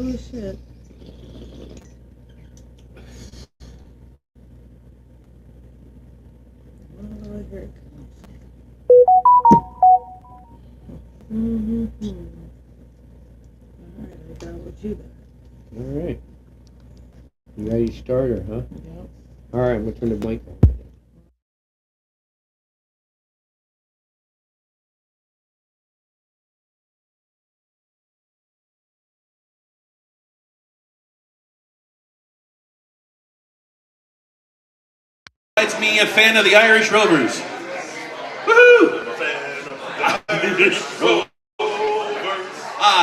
Oh shit. Oh, here it comes. Alright, I got what you got. Alright. You ready to start her, huh? Yep. Alright, I'm going to turn the mic on. It's me, a fan of the Irish Rovers. Woohoo! Irish Rovers.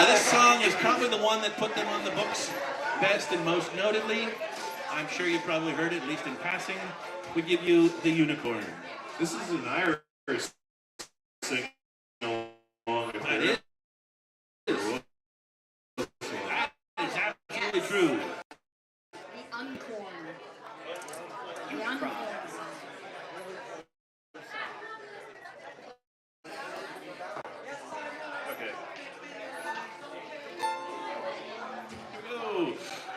This song is probably the one that put them on the books best and most notably. I'm sure you've probably heard it, at least in passing. We give you The Unicorn. This is an Irish sing along. That is. That is absolutely true. The uncorn. The uncorn.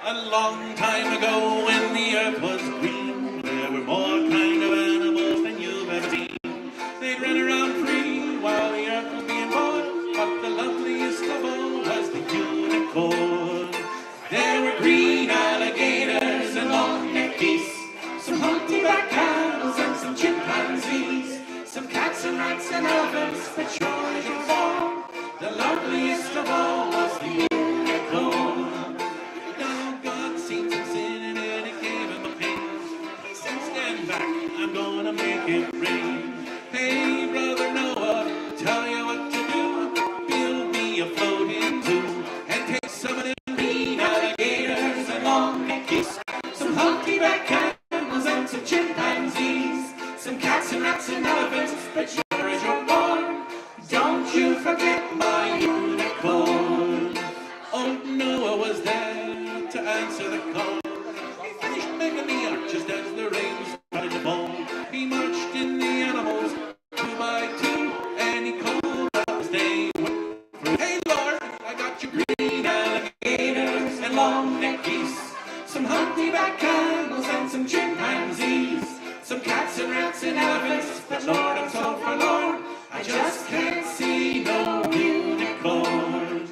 A long time ago when the earth was green, there were more kind of animals than you've ever seen. They'd run around free while the earth was being born, but the loveliest of all was the unicorn. There were green alligators and long-necked geese, some humpty-back camels and some chimpanzees, some cats and rats and elephants, but sure as you're born, the loveliest of all was the unicorn. I'm gonna make it rain. Hey, brother Noah, tell you what to do. Build me a floating zoo and take some of them green alligators and long-necked geese, some humpty-back camels and some chimpanzees, some cats and rats and elephants, but sure as you're born, don't you forget my unicorn. Old Noah was there to answer the call. He finished making the ark just as the rain started to fall. He marched in the animals 2 by 2, and he called out as they went through. Hey Lord, I got you green alligators and long-necked geese, some humpty-back camels and some chimpanzees, some cats and rats and elephants, but Lord, I'm so forlorn, I just can't see no unicorn.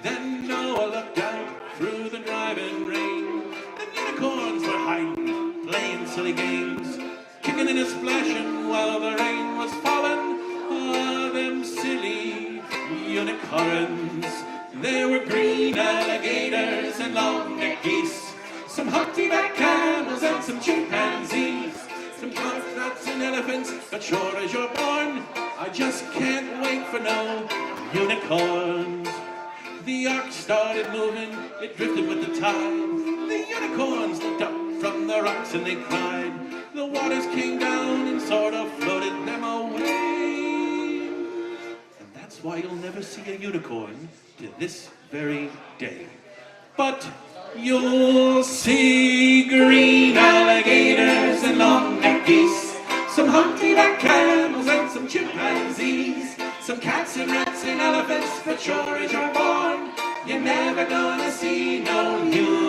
Then Noah looked out through the driving rain, and unicorns were hiding, playing silly games, kicking and splashing while the rain was falling. Ah, them silly unicorns. There were green alligators and long-necked geese, some humpty-back camels and some chimpanzees, some cats and elephants, but sure as you're born, I just can't wait for no unicorns. The ark started moving, it drifted with the tide. The unicorns looked up from the rocks and they cried. The waters came down and sort of floated them away. And that's why you'll never see a unicorn to this very day. But you'll see green alligators and long-necked geese, some humpty-back camels and some chimpanzees, some cats and rats and elephants, but sure as you're born, you're never gonna see no unicorn.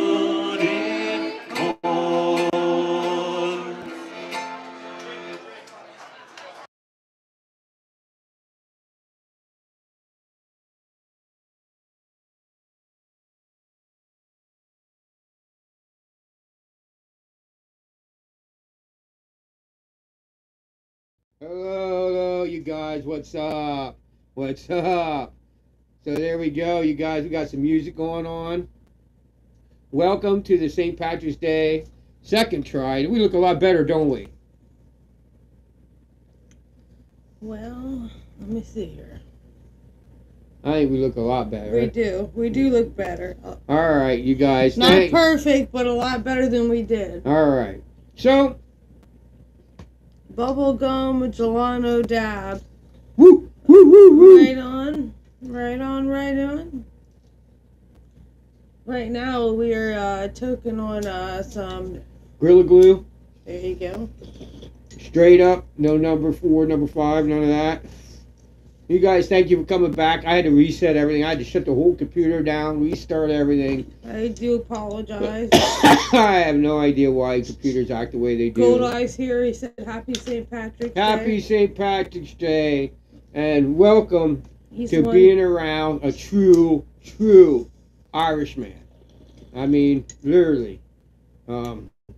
Hello, you guys. What's up? What's up? So there we go, you guys. We got some music going on. Welcome to the St. Patrick's Day second try. We look a lot better, don't we? Well, let me see here. I think we look a lot better. We do. We do look better. All right, you guys. Not perfect, but a lot better than we did. All right. So, bubblegum Gelano dab. Woo, woo, woo, woo. Right on. Right on, right on. Right now we are toking on some Gorilla Glue. There you go. Straight up, no number 4, number 5, none of that. You guys, thank you for coming back. I had to reset everything. I had to shut the whole computer down, restart everything. I do apologize. I have no idea why computers act the way they do. Gold Eyes here. He said, "Happy St. Patrick's Day." Happy St. Patrick's Day, and welcome to being around a true Irishman. I mean, literally.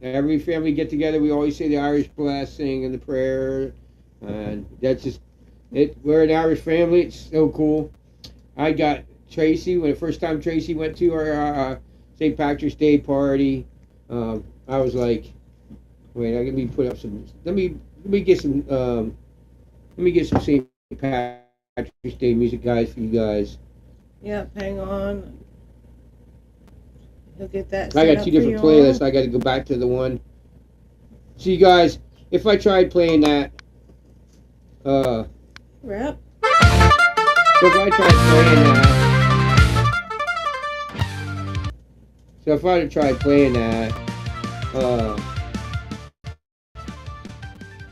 Every family get together, we always say the Irish blessing and the prayer, and that's just it. We're an Irish family. It's so cool. I got Tracy when the first time Tracy went to our St. Patrick's Day party. I was like, wait, let me put up some. Let me get some. Let me get some St. Patrick's Day music, guys, for you guys. Yep, hang on. You'll get that. I got two different playlists. I got to go back to the one. So you guys, if I tried playing that, Rap. So if I tried playing that,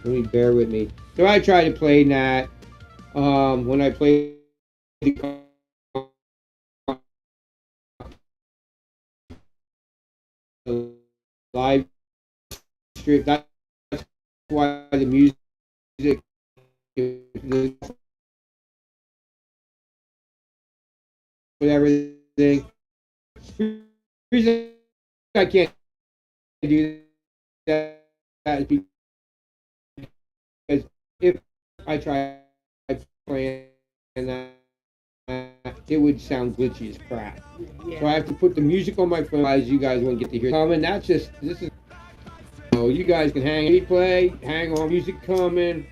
let me bear with me. So I tried to play that, when I played the live stream. That's why the music, with everything. The reason I can't do that is because if I try playing that, it would sound glitchy as crap. Yeah. So I have to put the music on my phone, as you guys won't get to hear. And that's just, this is, so you guys can hang on, music coming.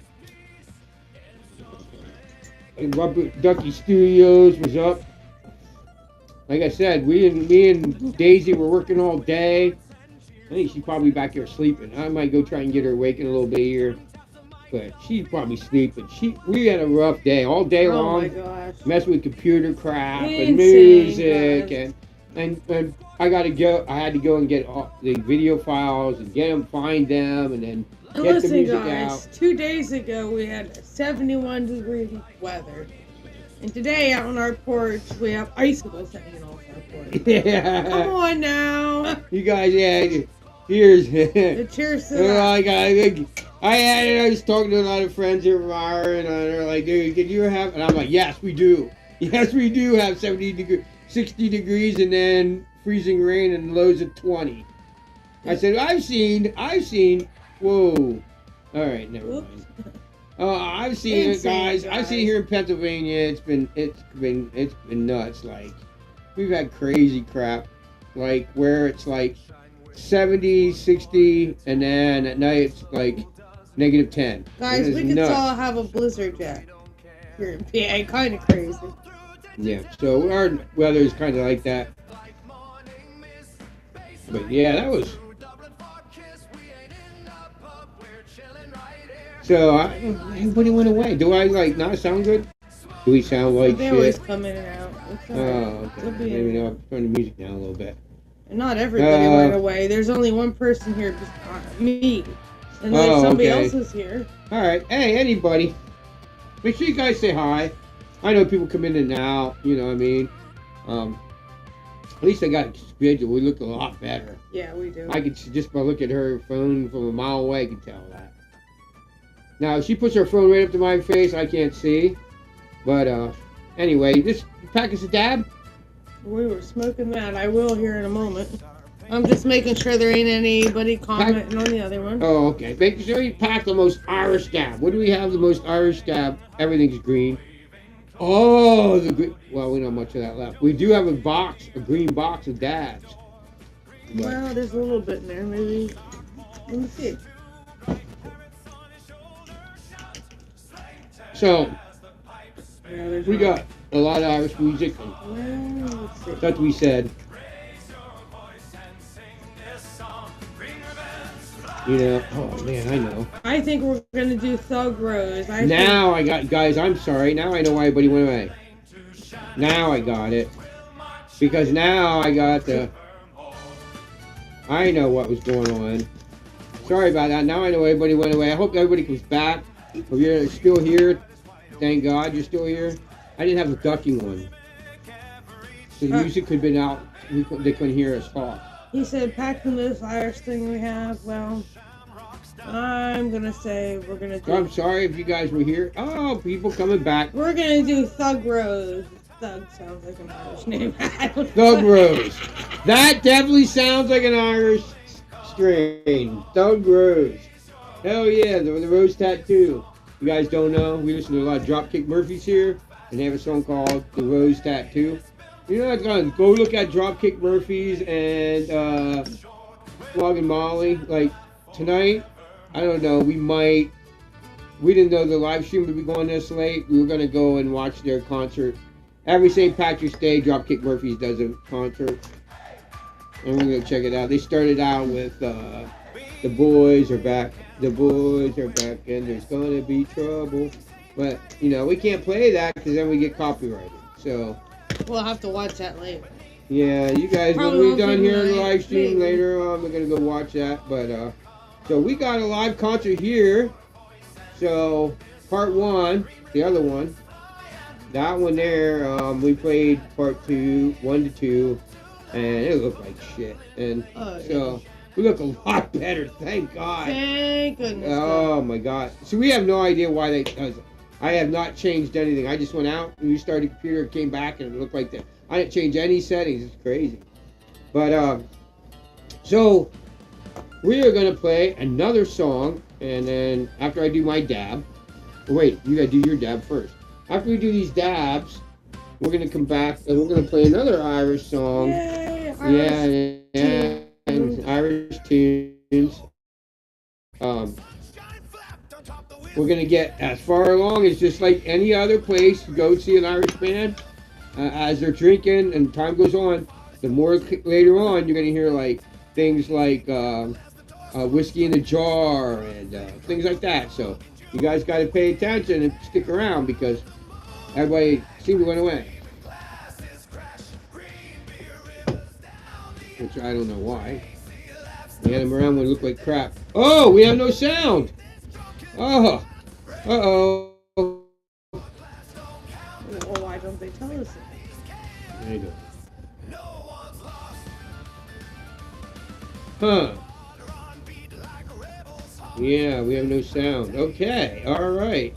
And Rubber Ducky Studios was up. Like I said, me and Daisy were working all day. I think she's probably back here sleeping. I might go try and get her awakened a little bit here. But she's probably sleeping. We had a rough day all day long. Oh my gosh. Messing with computer crap and music and I had to go and get all the video files and find them and then get the music out. 2 days ago we had 71-degree weather. And today out on our porch we have icicles hanging off our porch. Yeah. Come on now. You guys, yeah. Cheers. Cheers to that. I was talking to a lot of friends here from Ireland, and they're like, dude, can you have, and I'm like, yes, we do. Yes, we do have 60 degrees and then freezing rain and lows of 20. I said, I've seen, whoa. All right, never mind. I've seen it, guys. I've seen it here in Pennsylvania. It's been nuts. Like, we've had crazy crap, like where it's like 70, 60, and then at night it's like -10. Guys, we could all have a blizzard yet here in PA. Kind of crazy. Yeah, so our weather is kind of like that. But yeah, that was. So everybody went away. Do I not sound good? Do we sound like they shit? Always come in and out. Oh, okay. Maybe I'll turn the music down a little bit. Not everybody went away. There's only one person here, me. And then somebody else is here. All right. Hey, anybody. Make sure you guys say hi. I know people come in and out. You know what I mean? At least I got a schedule. We look a lot better. Yeah, we do. I could just by looking at her phone from a mile away, I can tell that. Now, if she puts her phone right up to my face, I can't see. But anyway, this pack us a dab. We were smoking that. I will here in a moment. I'm just making sure there ain't anybody commenting on the other one. Oh, okay. Making sure you pack the most Irish dab. What do we have the most Irish dab? Everything's green. Oh, the green. Well, we don't have much of that left. We do have a green box of dabs. But well, there's a little bit in there. Maybe. Let me see. So, we got a lot of Irish music. That we said. You know, oh man, I know. I think we're going to do Thug Rose. Guys, I'm sorry. Now I know why everybody went away. Now I got it. Because now I got I know what was going on. Sorry about that. Now I know everybody went away. I hope everybody comes back. If you're still here, Thank God you're still here. I didn't have the ducking one. So the music could have been out. They couldn't hear us talk. He said, packing this Irish thing we have. Well, I'm gonna say we're gonna do. I'm sorry if you guys were here. Oh, people coming back. We're gonna do Thug Rose. Thug sounds like an Irish name. Thug Rose. That definitely sounds like an Irish strain. Thug Rose. Hell yeah, the Rose Tattoo. You guys don't know, we listen to a lot of Dropkick Murphys here, and they have a song called The Rose Tattoo. You know, go look at Dropkick Murphys and Flog and Molly. Like, tonight, I don't know, we didn't know the live stream would be going this late. We were going to go and watch their concert. Every St. Patrick's Day, Dropkick Murphys does a concert. And we're going to check it out. They started out with The Boys Are Back. The boys are back and there's going to be trouble. But, you know, we can't play that because then we get copyrighted. So we'll have to watch that later. Yeah, you guys, Probably when we're won't done be here in the live live stream stream. later on, we're going to go watch that. But, so we got a live concert here. So, part 1, the other one. That one there, we played part 2, 1 to 2, and it looked like shit. And so we look a lot better, thank God. Thank goodness. Oh my God. So we have no idea why they. I have not changed anything. I just went out and restarted the computer, came back, and it looked like that. I didn't change any settings. It's crazy. But so we are gonna play another song, and then after I do my dab. Wait, you gotta do your dab first. After we do these dabs, we're gonna come back and we're gonna play another Irish song. Yay, Yeah, Irish tunes. We're gonna get as far along as just like any other place. Go see an Irish band as they're drinking, and time goes on. The more later on, you're gonna hear like things like whiskey in a jar and things like that. So you guys got to pay attention and stick around because everybody seemed to went away. Which I don't know why. We had them around when it looked like crap. Oh, we have no sound. Oh, uh-oh. Well, why don't they tell us? There you go. Huh. Yeah, we have no sound. Okay, all right.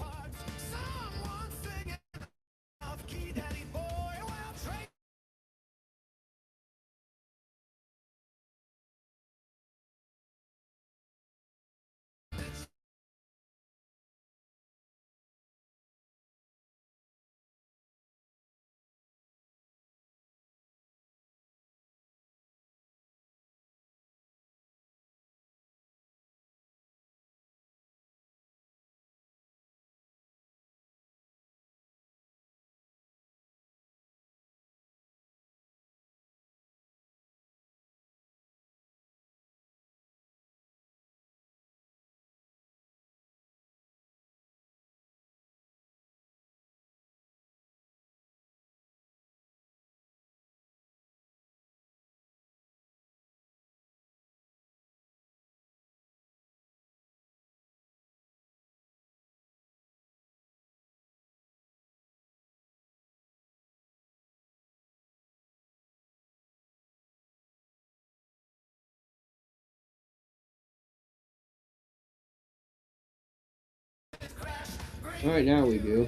All right, now we do.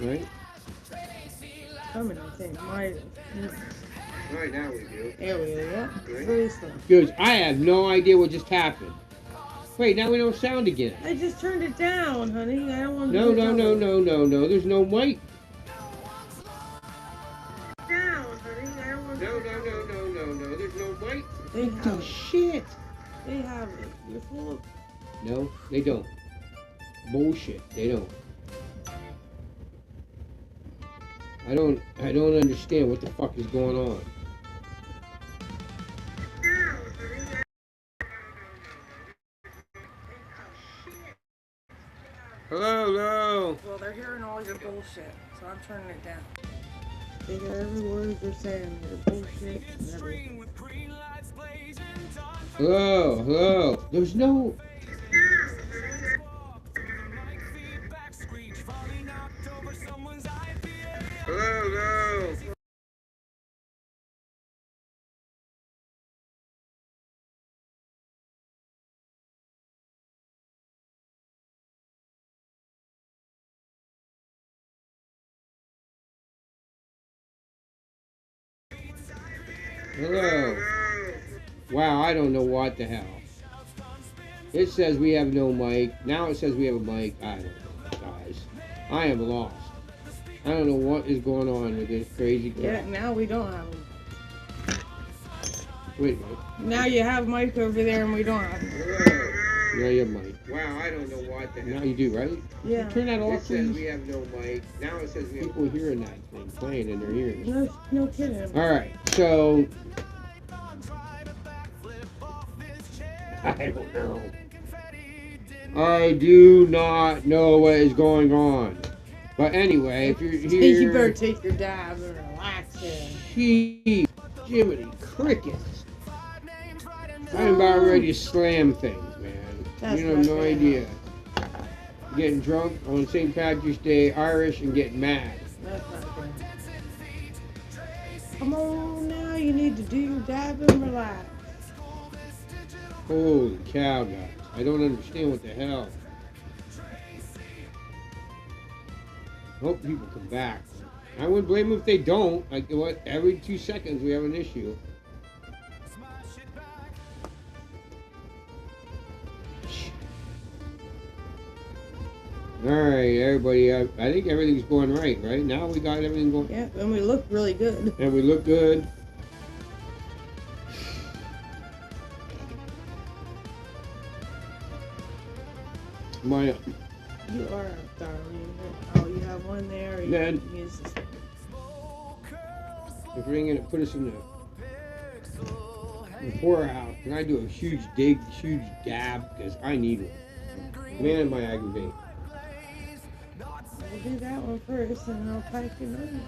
Right? Coming, I think. All right, now we do. There we go. Right. Very slow. Good. I have no idea what just happened. Wait, now we don't sound again. I just turned it down, honey. I don't want to. No. There's no mic. Down, honey. I don't want No. There's no mic. They What have the it. shit? They have it. You're full of. No, they don't. Bullshit. They don't. I don't understand what the fuck is going on. Hello. Well, they're hearing all your bullshit, so I'm turning it down. They hear every word they're saying. Your bullshit and everything. Hello. There's no. Hello. Wow, I don't know what the hell. It says we have no mic. Now it says we have a mic. I don't know, guys. I am lost. I don't know what is going on with this crazy crap. Yeah, now we don't have them. Wait a minute. Now you have Mike over there and we don't have him. Hello. Now you have mic. Wow, I don't know what the hell. Now you do, right? Yeah. Turn that off, It says please. we have no mic. Now it says we have. People hearing that thing playing in their ears. No kidding. All right, so I don't know. I do not know what is going on. But anyway, if you're here, You better take your dab and relax here. Gee, Jiminy Crickets. I'm about ready to slam things, man. That's You have not no gonna idea. Getting drunk on St. Patrick's Day, Irish, and getting mad. That's not good. Come on now, you need to do your dab and relax. Holy cow, guys. I don't understand what the hell. Hope people come back. I wouldn't blame them if they don't. Like, what? Every 2 seconds we have an issue. Alright, everybody. I think everything's going right now we got everything going. Yeah, and we look really good. And we look good. My You are a darling. Oh, you have one there. You Then- can use this. if we're gonna put us in the poorhouse, can I do a huge dig, huge dab? Because I need one. Man, am I aggravated. We'll do that one first, and I'll pack it on.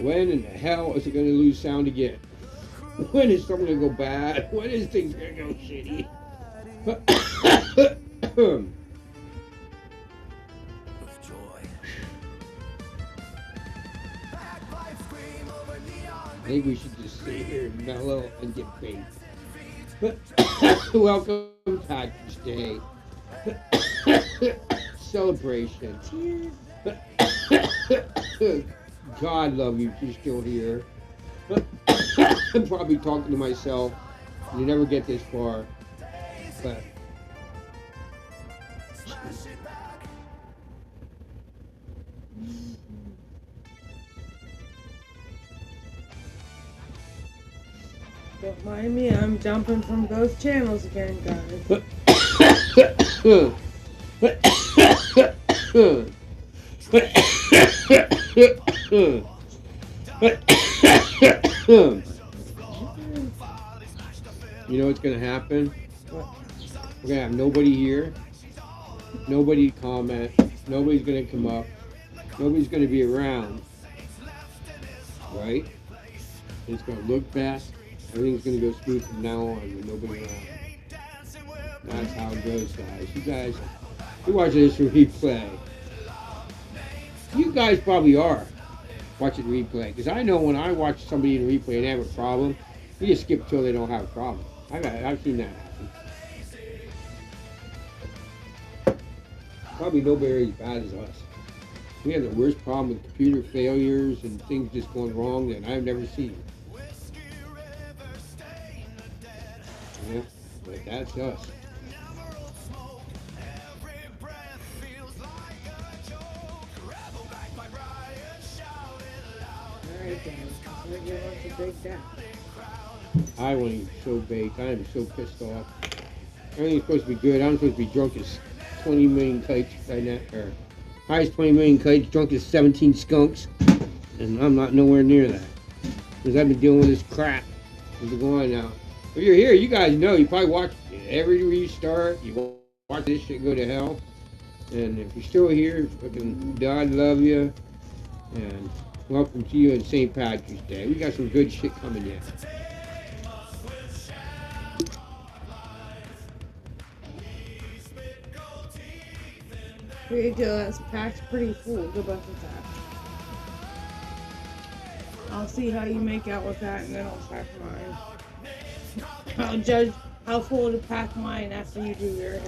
When in the hell is it gonna lose sound again? When is something gonna go bad? When is things gonna go shitty? I think we should just sit here and mellow and get baked. Welcome, Patrick's Day. Celebration. God love you if you're still here. I'm probably talking to myself. You never get this far. But Don't mind me, I'm jumping from both channels again, guys. You know what's gonna happen? What? We're gonna have nobody here, nobody comment, nobody's gonna come up, nobody's gonna be around, right? It's gonna look best. Everything's gonna go smooth from now on with nobody around. That's how it goes, guys. You guys, you're watching this replay. You guys probably are watching replay, because I know when I watch somebody in replay and they have a problem, you just skip till they don't have a problem. I've seen that happen. Probably nobody as bad as us. We have the worst problem with computer failures and things just going wrong that I've never seen. Yeah, but that's us. Alright, guys. We're going to break down. I want to be so baked. I am so pissed off. Everything's supposed to be good. I'm supposed to be drunk as 20 million kites right now. Or high as 20 million kites, drunk as 17 skunks. And I'm not nowhere near that. Because I've been dealing with this crap. It's been going on now. If you're here, you guys know. You probably watch every restart. You watch this shit go to hell. And if you're still here, fucking God love you. And welcome to you on St. Patrick's Day. We got some good shit coming yet. Here you go, that's packed pretty full. Good luck with that. I'll see how you make out with that, and then I'll pack mine. I'll judge how full to pack mine after you do your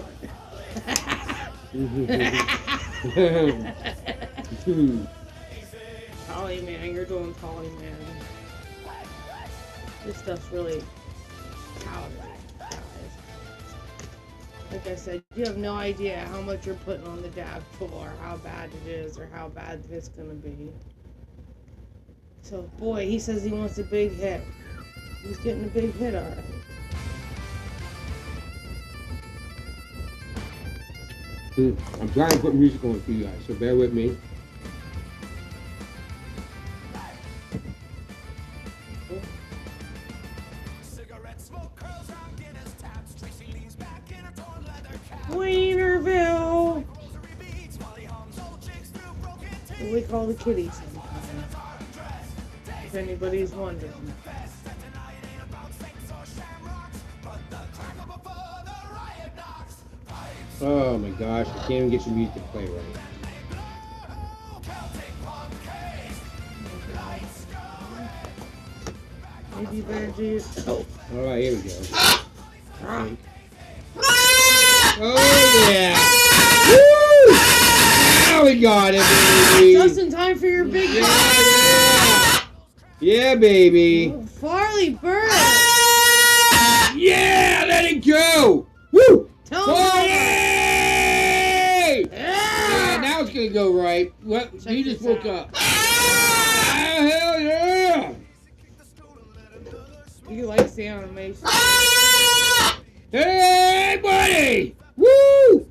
Holly man, you're doing Holly man. This stuff's really powdery, guys. Like I said, you have no idea how much you're putting on the dab tool, or how bad it is, or how bad it's gonna be. So, boy, he says he wants a big hit. He's getting a big hit already. I'm trying to put music on for you guys, so bear with me. Wienerville! What we call the kitties sometimes. If anybody's wondering. Oh my gosh, I can't even get some music to play right. Maybe you better do. Oh. Alright, here we go. Oh yeah! Woo! Now we got it, baby! Just in time for your big Yeah, baby! Oh, Farley Bird! Yeah! Let it go! Woo! Tell Party! me! Yeah, now it's gonna go right. What? You just woke up. Ah, hell yeah! You like the animation. Hey, buddy! Woo!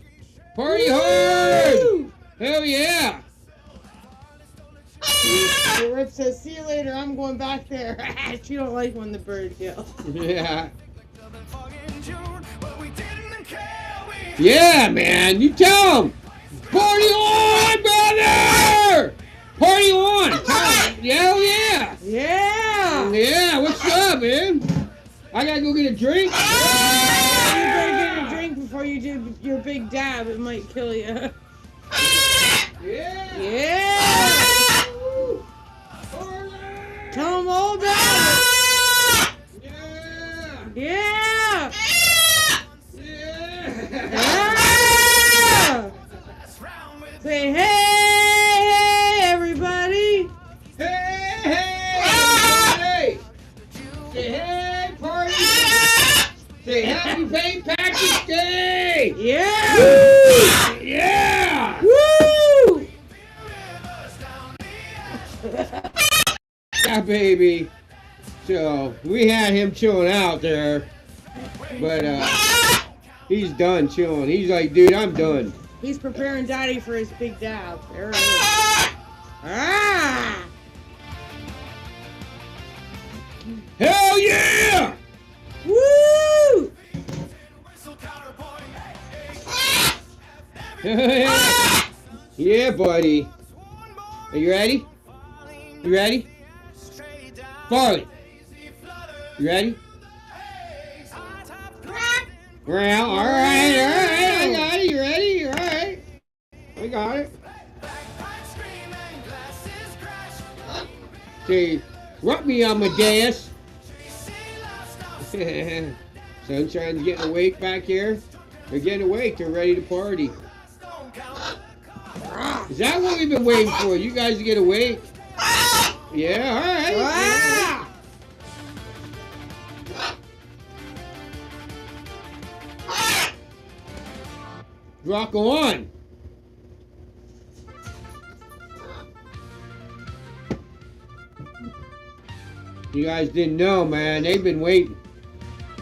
Party hard! Hell yeah! The Rip says, see you later, I'm going back there. She don't like when the bird yells. Yeah. Yeah, man, you tell him! Party on, brother! Party on! Hell yeah! Yeah! Yeah, what's up, man? I gotta go get a drink. You better get a drink before you do your big dab. It might kill you. Yeah! Yeah! Tell them all about it. Yeah! Yeah! Yeah! Say hey, everybody! Hey, everybody! Say hey, party! Say happy St. Patrick's Day! Yeah! Woo! Yeah! Woo! Yeah, baby. So we had him chilling out there, but he's done chilling. He's like, dude, I'm done. He's preparing Daddy for his big dab. There it is. Ah! Hell yeah! Woo! Yeah, buddy. Are you ready? You ready? Farley. You ready? Well, all right. I got it. You ready? You're all right. I got it. See, rock me on my dance. Sunshine's getting awake back here. They're getting awake. They're ready to party. Is that what we've been waiting for? You guys to get awake? Yeah, all right. Ah! Rock on. You guys didn't know, man. They've been waiting.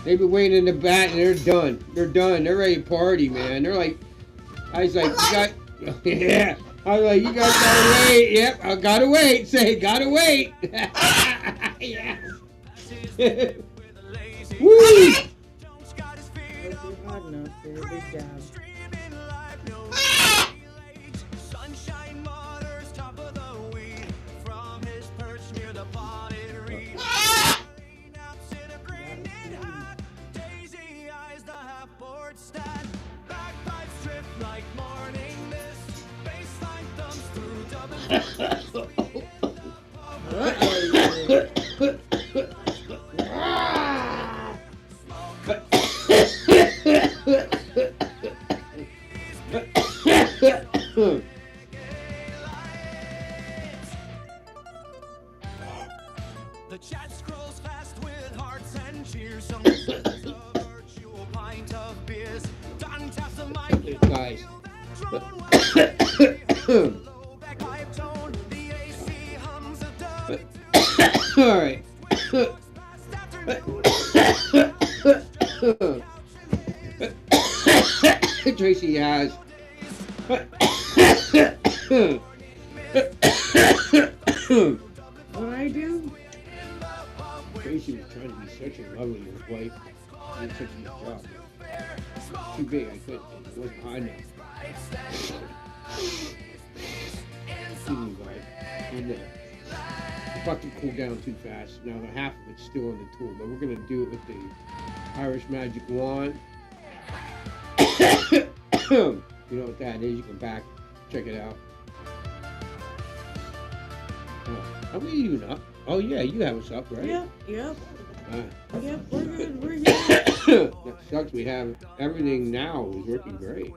They've been waiting in the back, and they're done. They're done. They're ready to party, man. They're like, I was like, you got, yeah. I was like, you guys gotta wait. Yep, I gotta wait. Say, gotta wait. Yeah. Woo! Hot enough for your big dab. The chat scrolls fast with heart. Guys. All right. Tracy has. What I do? Tracy was trying to be such a lovely wife. Did such a good job. Too big, I couldn't. It wasn't high enough. Excuse me, guys. And the fucking cool down too fast. Now the half of it's still on the tool, but we're gonna do it with the Irish Magic Wand. You know what that is? You can back check it out. Are we even up? Oh yeah, you have us up, right? Yep. Yep, we're good. We're good. That sucks. We have everything now is working great.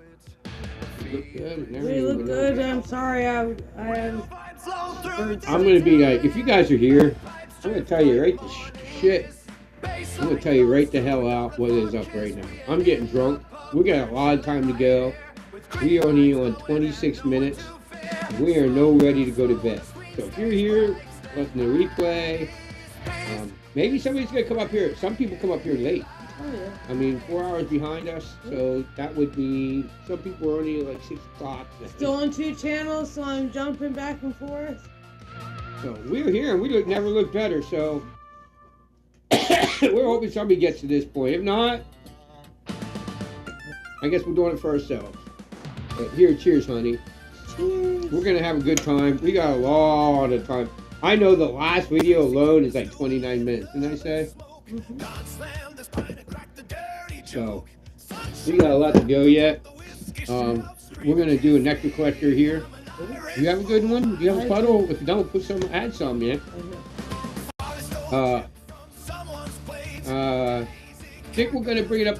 We look good and We everything. look but good. no- I'm sorry. I am. I'm gonna be like, if you guys are here, I'm gonna tell you right the shit. I'm gonna tell you right the hell out what is up right now. I'm getting drunk. We got a lot of time to go. We are only on 26 minutes. We are no ready to go to bed. So if you're here, listening to replay, maybe somebody's gonna come up here. Some people come up here late. Oh yeah. I mean, 4 hours behind us, so that would be, some people are only like 6 o'clock. Still on 2 channels, so I'm jumping back and forth. So we're here and we never look better, so we're hoping somebody gets to this point. If not, I guess we're doing it for ourselves. But here, cheers, honey. Cheers. We're gonna have a good time. We got a lot of time. I know the last video alone is like 29 minutes, didn't I say? So we got a lot to go yet. We're gonna do a nectar collector here. You have a good one? Do you have a puddle? If you don't, add some, man. Think we're gonna bring it up.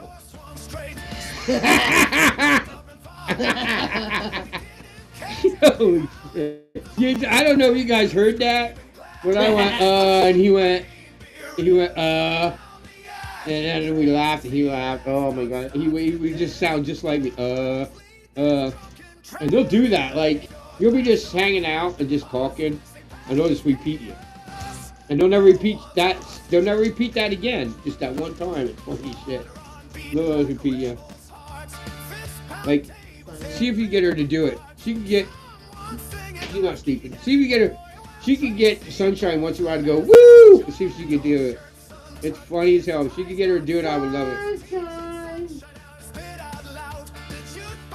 Holy shit. I don't know if you guys heard that, but I went, and he went, and then we laughed, and he laughed. Oh my god, we just sound just like me, and they'll do that. Like, you'll be just hanging out and just talking, and they'll just repeat you, and they'll never repeat that. They'll never repeat that again. Just that one time. It's funny shit. They'll always repeat you. Like, see if you get her to do it. She can get. She's not sleeping. See if you get her. She can get Sunshine once in a while to go woo. See if she can do it. It's funny as hell. If she could get her to do it, I would love it.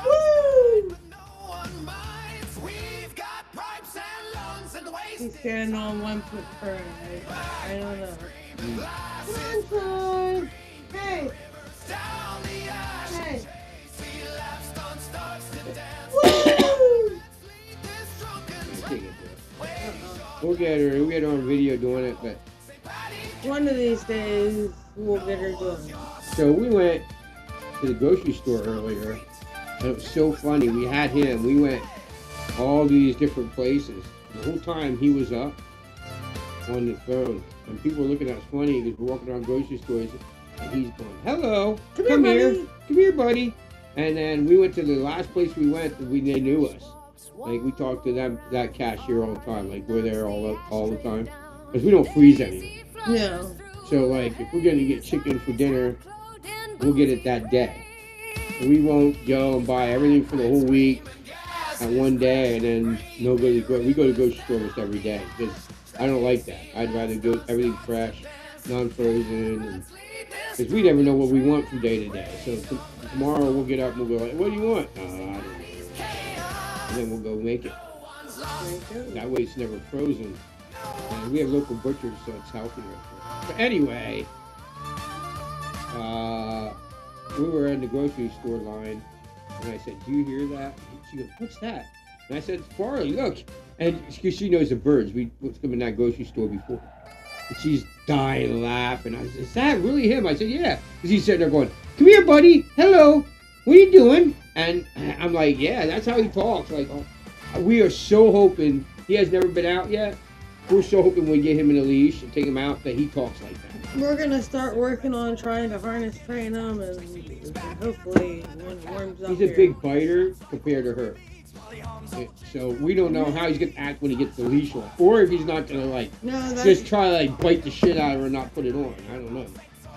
Woo! He's standing on 1 foot first. I don't know. Sunshine! Hey! Hey! Woo! We'll get her on video doing it, but One of these days, we'll get her doing it. so we went to the grocery store earlier, and it was so funny. We had him. We went all these different places. The whole time he was up on the phone, and people were looking at us funny because we're walking around grocery stores, and he's going, "Hello, come here, buddy." come here, buddy." And then we went to the last place we went. They knew us. Like, we talked to them, that cashier all the time. Like, we're there all the time because we don't freeze anything. Yeah. So, like, if we're gonna get chicken for dinner, we'll get it that day. We won't go and buy everything for the whole week at one day and then we go to grocery store almost every day because I don't like that. I'd rather go everything fresh, non-frozen, because we never know what we want from day to day. So tomorrow we'll get up and we'll go like, "What do you want?" I don't know. And then we'll go make it. That way it's never frozen. And we have local butchers, so it's healthier. But anyway, we were in the grocery store line, and I said, "Do you hear that?" And she goes, "What's that?" And I said, "Farley, look." And because she knows the birds, we put them in that grocery store before. And she's dying laughing. I said, "Is that really him?" I said, "Yeah." Because he's sitting there going, "Come here, buddy. Hello. What are you doing?" And I'm like, "Yeah, that's how he talks." Like, we are so hoping he has never been out yet. we're so hoping we get him in a leash and take him out that he talks like that. We're gonna start working on trying to harness train him, and hopefully when it warms up. He's a big biter compared to her. So we don't know how he's gonna act when he gets the leash on, or if he's not gonna just try to like bite the shit out of her and not put it on. I don't know.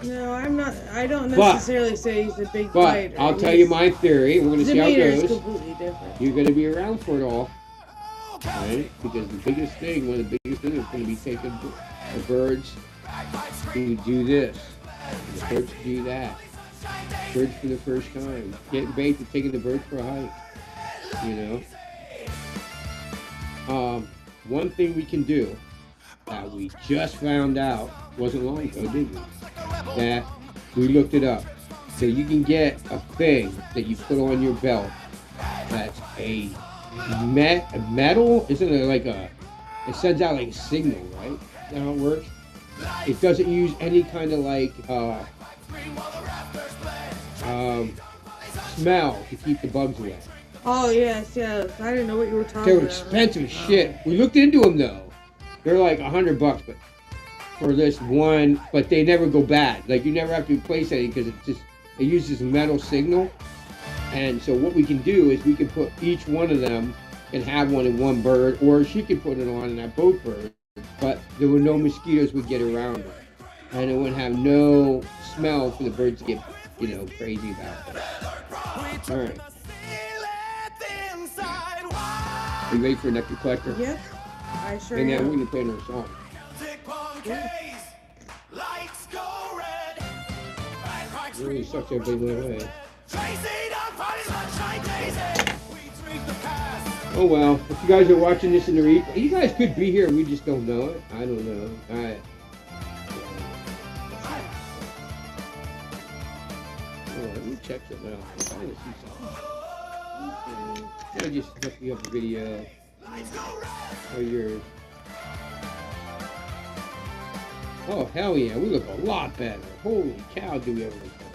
No, I'm not. I don't necessarily say he's a big biter. I'll tell you my theory. We're gonna see how it goes. Is completely different. You're gonna be around for it all, right? Because the biggest thing, one of the biggest things, is gonna be taking the birds who do this, and the birds who do that. Birds for the first time, getting bait and taking the birds for a hike. You know. One thing we can do that we just found out wasn't long ago, did we? That we looked it up. So you can get a thing that you put on your belt that's a metal, isn't it like it sends out like a signal, right? Is that how it works? It doesn't use any kind of like smell to keep the bugs away. Oh, yes. I didn't know what you were talking about. They were expensive as shit. We looked into them, though. They're like $100, but for this one, but they never go bad. Like, you never have to replace anything because it uses a metal signal. And so what we can do is we can put each one of them and have one in one bird, or she could put it on and have both birds, but there were no mosquitoes would get around it. And it would have no smell for the birds to get, crazy about it. All right. Are you ready for a nectar collector? Yep, I sure am. And then am. we can play another song. Yeah. Really sucks everybody away. Oh well, if you guys are watching this in the replay, you guys could be here, we just don't know it. I don't know. Alright. Oh, let me check something out. I'm trying to see something. I just hooked me up a video for yours. Oh hell yeah, we look a lot better. Holy cow, do we ever look better?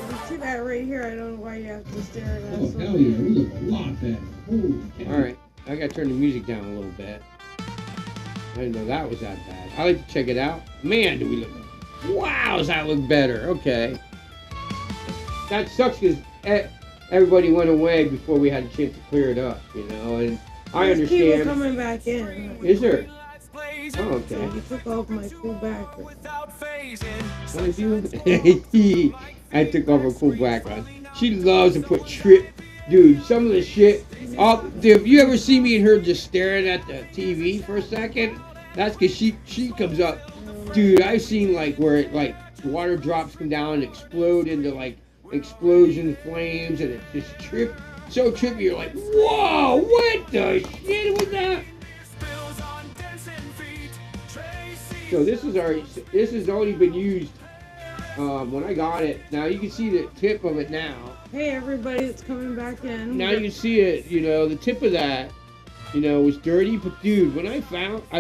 You see that right here? I don't know why you have to stare at us. Oh hell yeah, we look a lot better. Holy cow. Alright, I gotta turn the music down a little bit. I didn't know that was that bad. I like to check it out. Man, do we look... Wow, does that look better? Okay. That sucks because everybody went away before we had a chance to clear it up, and I There's people understand. coming back in. Is there? Oh, okay. So you took off my cool background. What did you? I took off her cool background. She loves to put dude, some of the shit. If you ever see me and her just staring at the TV for a second, that's because she comes up. Dude, I've seen where water drops come down and explode into explosion flames, and it's just so trippy. You're like, whoa, what the shit was that? So this has already been used when I got it. Now you can see the tip of it now. Hey everybody that's coming back in. Now you can see it, the tip of that, was dirty. But dude, when I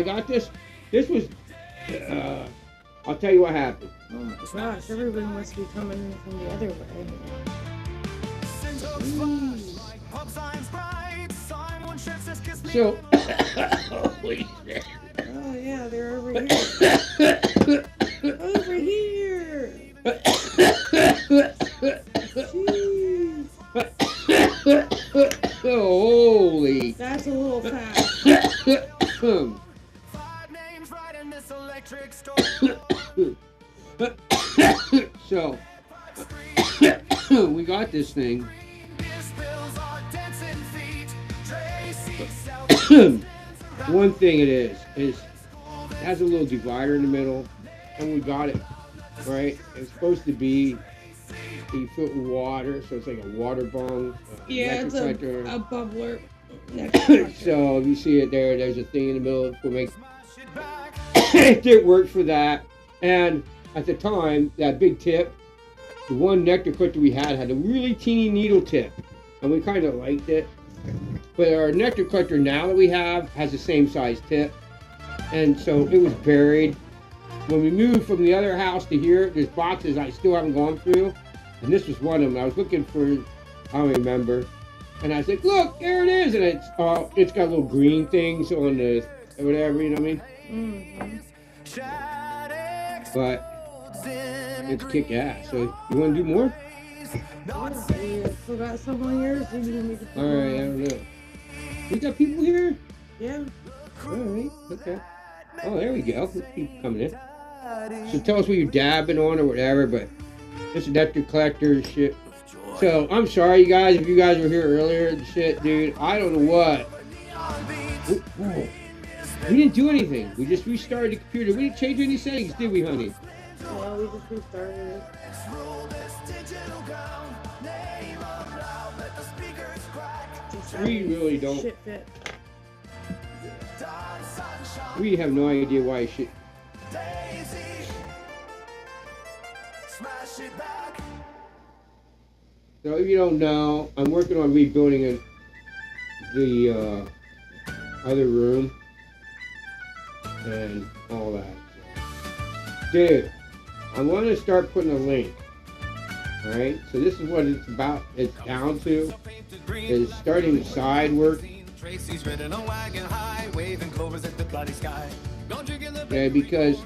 got this was, I'll tell you what happened. Oh my gosh, everybody must be coming in from the other way. So, holy shit. Oh yeah, they're over here. Over here. Jeez. Holy. That's a little fast. So, we got this thing. One thing it has a little divider in the middle, and we got it, right? It's supposed to be, you fill it with water, so it's like a water bong. Yeah, it's a bubbler. So if you see it there's a thing in the middle for make it worked for that. And at the time, that big tip, the one nectar collector we had a really teeny needle tip, and we kind of liked it. But our nectar collector now that we have has the same size tip, and so it was buried. When we moved from the other house to here, there's boxes I still haven't gone through, and this was one of them. I was looking for, I don't remember, and I was like, look, there it is, and it's got little green things on the whatever, you know what I mean? Mm-hmm. But it's kick ass. So you want to do more? Yeah, you still got some on yours? Or you need me to put All right, I don't know. We got people here? Yeah. All right, okay. Oh, there we go. People coming in. So tell us what you're dabbing on or whatever, but this is nectar collector shit. So I'm sorry, you guys, if you guys were here earlier and shit, dude. I don't know what. We didn't do anything. We just restarted the computer. We didn't change any settings, did we, honey? Well, we just restarted it. We really don't. Shit fit. We have no idea why shit. So if you don't know, I'm working on rebuilding the other room and all that. Dude, I'm going to start putting a link. Alright, so this is what it's about. It's down to is starting side work. Yeah, because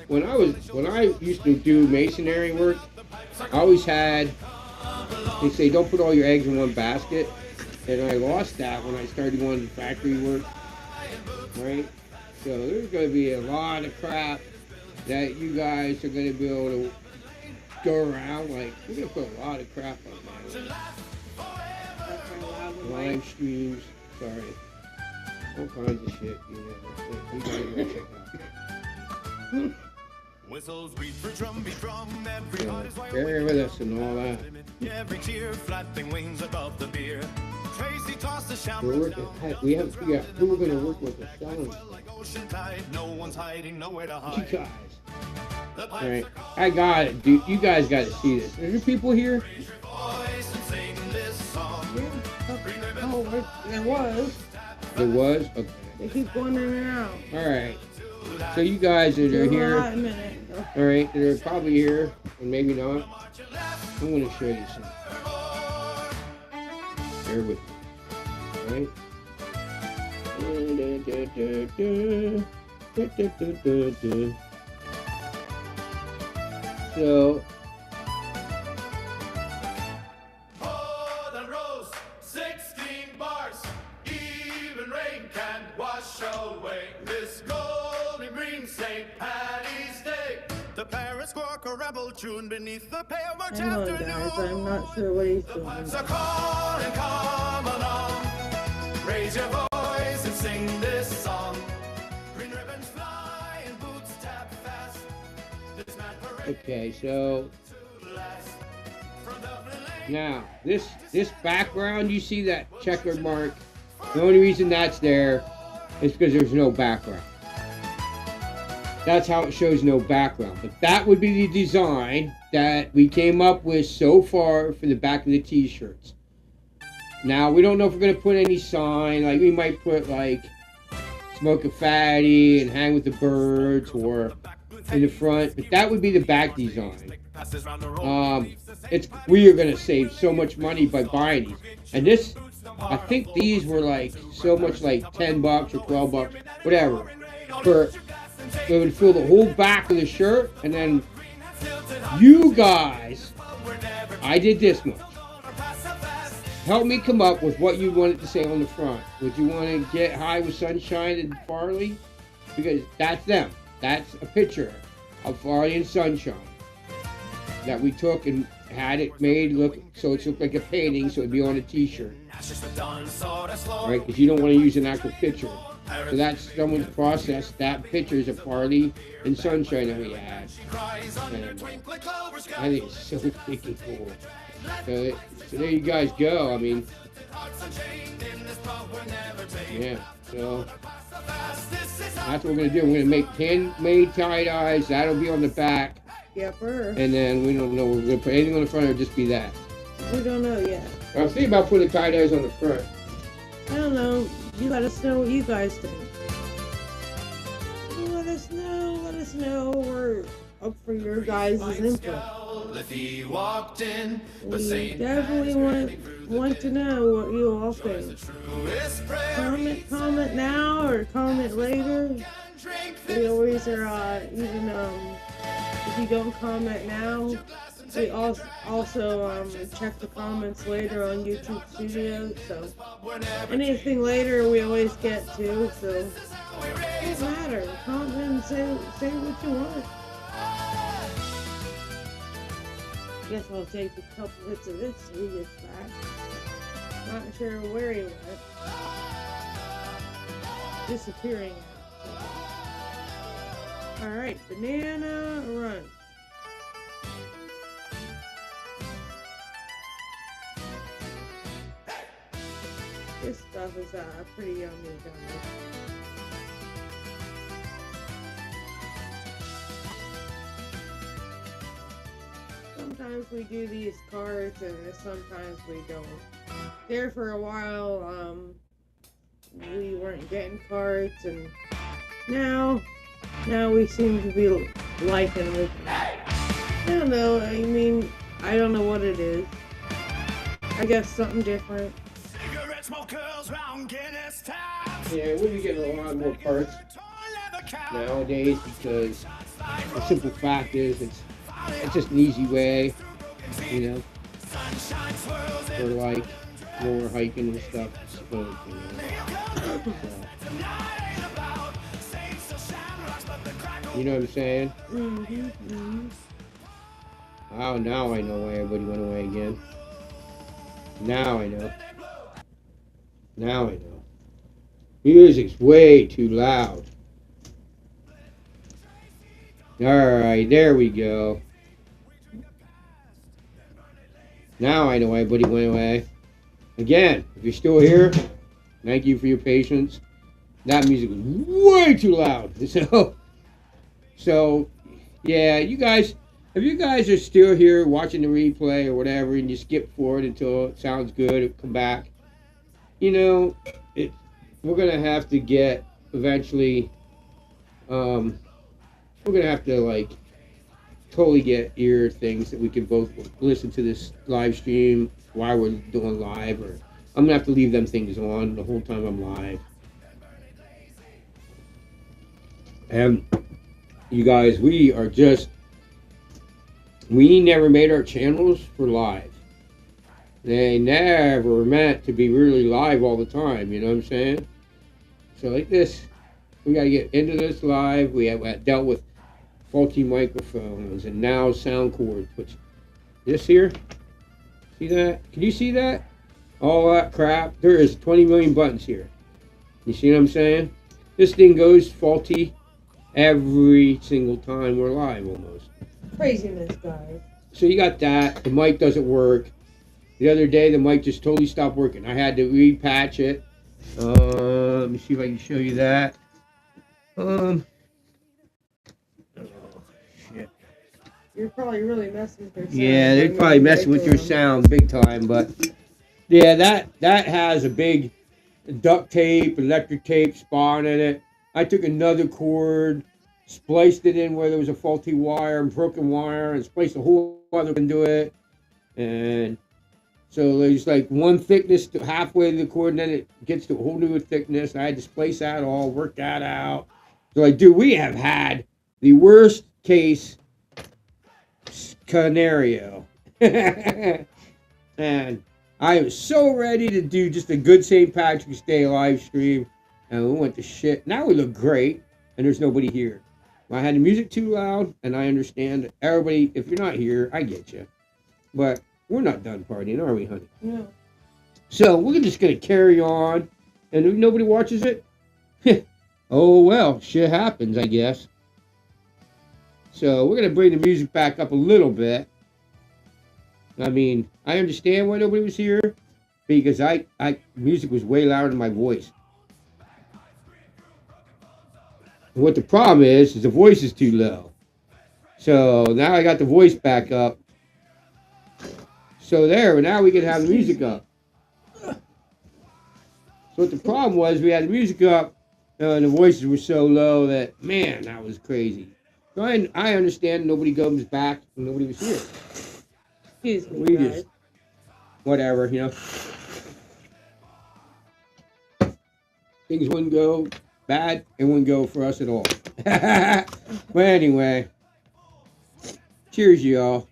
when I used to do masonry work, I always had, they say don't put all your eggs in one basket, and I lost that when I started going to factory work. Right? So there's going to be a lot of crap that you guys are going to be able to go around. Like, we're going to put a lot of crap on that. Live streams, sorry. All kinds of shit, you know. We gotta go check out. Whistles beat for drum, beat drum, everybody's Bear with us and all that. every cheer, flapping wings above the beer. Tracy tossed the We're shamrock working. We have to figure out who we're gonna work with. like ocean tide. No one's hiding, nowhere to You hide. guys. Alright, I got it, dude. You guys gotta see this. Are there people here? Voice and sing this song. Oh, there was. There was? Okay. They keep going in and out. Alright. So you guys that are Give them a here, hot minute. alright, they're probably here, and maybe not. I'm gonna show you something. Bear with me. Alright? So, Oh, the rose, 16 bars. Even rain can wash away this golden green St. Paddy's Day. The parrot squawk a rebel tune beneath the pale March Hang on, guys. I'm not sure what he's doing. Hearts are calling, come along. Raise your voice and sing this song. Green ribbons fly and boots tap fast. This mad parade okay, so to last. From Dublin Lane. now this background, you see that checkered mark? The only reason that's there is because there's no background. That's how it shows no background. But that would be the design that we came up with so far for the back of the t-shirts. Now, we don't know if we're going to put any sign. Like, we might put, like, smoke a fatty and hang with the birds or in the front. But that would be the back design. We are going to save so much money by buying these. And this, I think these were, like, so much like $10 or $12, whatever. It would fill the whole back of the shirt, and then you guys, I did this much. Help me come up with what you wanted to say on the front. Would you want to get high with sunshine and Farley? Because that's them. That's a picture of Farley and Sunshine that we took and had it made look so it looked like a painting, so it'd be on a t-shirt. Right? Because you don't want to use an actual picture. So that's someone's process. That picture is of Party and Sunshine that we had. And I think it's so freaking cool. So there you guys go. I mean, yeah. So that's what we're gonna do. We're gonna make handmade tie-dyes. That'll be on the back. Yepper. And then we don't know. We're gonna put anything on the front or just be that. We don't know yet. I was thinking about putting tie-dyes on the front. I don't know. You let us know what you guys think. You let us know. Let us know. We're up for your guys' input. If he walked in, We definitely want want to know what you all think. Comment now or comment later. We always are, even if you don't comment now, we also check the comments later on YouTube Studios. So anything later we always get to. So it doesn't matter. Comment and say what you want. Guess I'll take a couple hits of this so he gets back. Not sure where he went. Disappearing. Alright, banana run. This stuff is pretty yummy, guys. Sometimes we do these cards and sometimes we don't. There for a while, we weren't getting cards, and now we seem to be liking it. I don't know, I mean, I don't know what it is. I guess something different. Yeah, we'll be getting a lot more cards nowadays because the simple fact is it's just an easy way, you know, for like more hiking and stuff, I suppose, you know. So, you know what I'm saying? Mm-hmm. Oh, now I know why everybody went away again. Now I know. Now I know. Music's way too loud. Alright, there we go. Now I know why everybody went away. Again, if you're still here, thank you for your patience. That music was way too loud. So yeah, you guys, if you guys are still here watching the replay or whatever and you skip forward until it sounds good and come back, you know, we're going to have to get eventually, we're going to have to like totally get ear things that we can both listen to this live stream while we're doing live, or I'm going to have to leave them things on the whole time I'm live. And you guys, we never made our channels for live. They never were meant to be really live all the time, you know what I'm saying? So like this, we got to get into this live. We have dealt with faulty microphones and now sound cords, which this here, see that? Can you see that? All that crap. There is 20 million buttons here. You see what I'm saying? This thing goes faulty every single time we're live almost. Craziness, guys. So you got that. The mic doesn't work. The other day, the mic just totally stopped working. I had to repatch it. Let me see if I can show you that. Oh, shit. You're probably really messing with your sound. Yeah, they're probably messing with your sound big time, but yeah, that has a big duct tape, electric tape spawn in it. I took another cord, spliced it in where there was a faulty wire, broken wire, and spliced a whole other into it. And so there's like one thickness to halfway to the cord, and then it gets to a whole new thickness. I had to splice that all, work that out. So like, dude, we have had the worst case scenario. And I am so ready to do just a good St. Patrick's Day live stream. And we went to shit. Now we look great, and there's nobody here. I had the music too loud, and I understand that everybody, if you're not here, I get you. But we're not done partying, are we, honey? No. So we're just going to carry on, and if nobody watches it, oh well, shit happens, I guess. So we're going to bring the music back up a little bit. I mean, I understand why nobody was here, because music was way louder than my voice. What the problem is the voice is too low. So now I got the voice back up. So there, now we can have the music up. So what the problem was, we had the music up, and the voices were so low that, man, that was crazy. So I understand nobody comes back and nobody was here. Excuse me, guys. whatever, you know. Things wouldn't go bad. It wouldn't go for us at all. But anyway, cheers, y'all.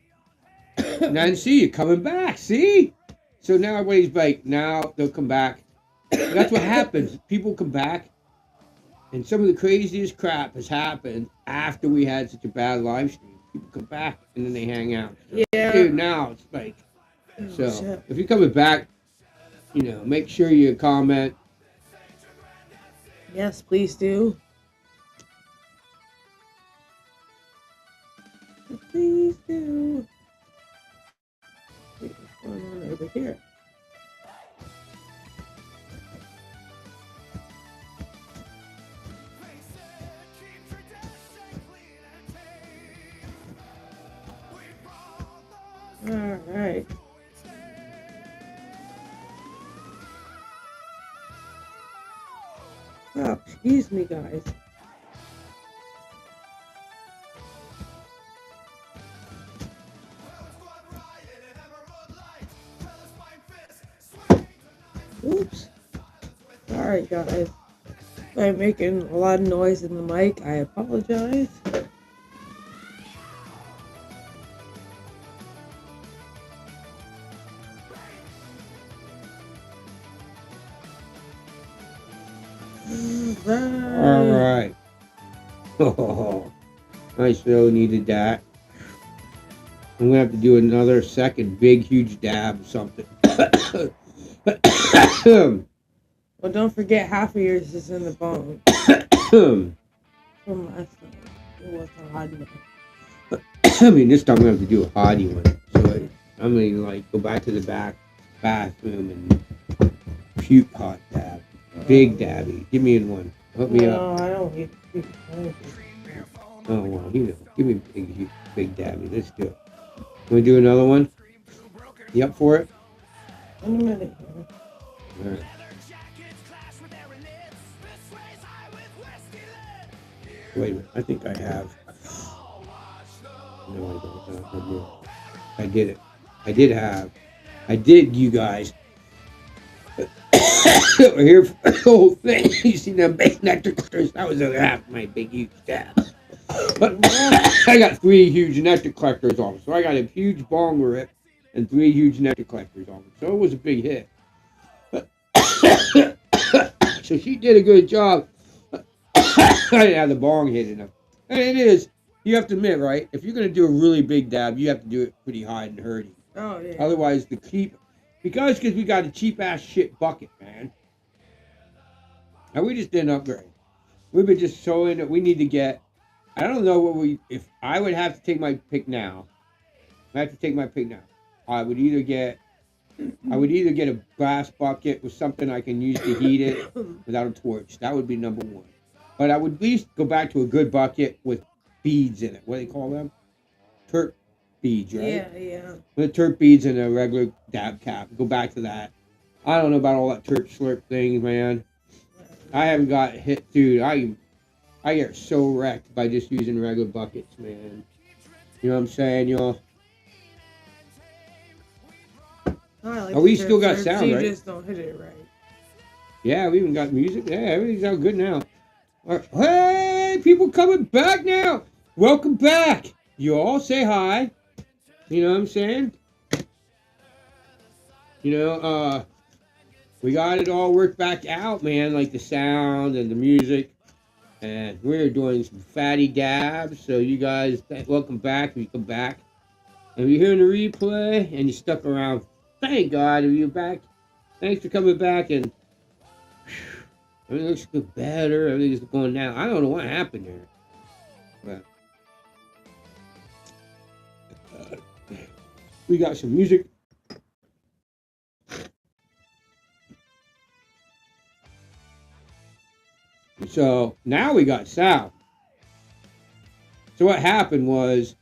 Now, see you coming back. See? So now everybody's like, now they'll come back. That's what happens. People come back, and some of the craziest crap has happened after we had such a bad live stream. People come back, and then they hang out. Yeah. Dude, now it's like, so shit. if you're coming back, you know, make sure you comment. Yes, please do. Please do. What's going on over here? All right. Oh, excuse me, guys. Oops. Sorry, guys. I'm making a lot of noise in the mic. I apologize. All right. Oh, I so needed that. I'm gonna have to do another second big, huge dab or something. Well, don't forget half of yours is in the bone. From last time. It wasn't hot enough. I mean, this time I'm gonna have to do a hottie one. So I'm gonna like go back to the bathroom and puke hot dab. Big dabby. Give me in one. Hook me up. No, I don't need to. Oh, well, you know. Give me big dabby. Let's do it. Want to do another one? You up for it? In a minute. All right. Wait a minute. I think I have. No, I don't. No more. I did it. I did, you guys. We're here for the whole thing. You see them big nectar clusters? That was half my big huge dab. But I got 3 huge nectar collectors on it. So I got a huge bong rip and 3 huge nectar collectors on it. So it was a big hit. So she did a good job. I didn't have the bong hit enough. And it is, you have to admit, right? If you're going to do a really big dab, you have to do it pretty hot and hurdy. Oh, yeah. Otherwise, because we got a cheap ass shit bucket, man. And we just didn't upgrade. We've been just so in it. We need to get, I don't know if I would have to take my pick now. I have to take my pick now. I would either get a glass bucket with something I can use to heat it without a torch. That would be number 1. But I would at least go back to a good bucket with beads in it. What do they call them? Terp beads, right? Yeah. With terp beads and a regular dab cap. Go back to that. I don't know about all that terp slurp things, man. I haven't got hit, dude. I get so wrecked by just using regular buckets, man. You know what I'm saying, y'all? Like We still got sound, you right? You just don't hit it right. Yeah, we even got music. Yeah, everything's out good now. All right. Hey, people coming back now. Welcome back. You all say hi. You know what I'm saying? You know, we got it all worked back out, man, like the sound and the music. And we're doing some fatty dabs. So you guys, welcome back if you come back. And if you're hearing the replay and you stuck around, thank God you're back. Thanks for coming back. And everything looks good better. Everything's going now. I don't know what happened there. But we got some music. So now we got sound. So what happened was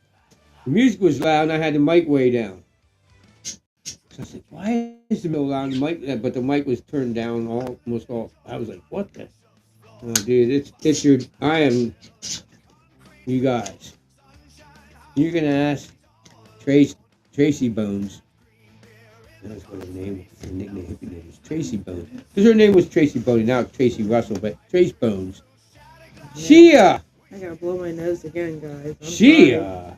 the music was loud and I had the mic way down. So I was like, why is the middle loud? The mic, but the mic was turned down almost all. I was like, what the? Oh, dude, it's your. I am. You guys. You're gonna ask Tracy Bones. That's what her name was. Her nickname, hippie name was Tracy Bones. Because her name was Tracy Boney, now it's Tracy Russell, but Trace Bones. She, I gotta blow my nose again, guys. I'm She, sorry.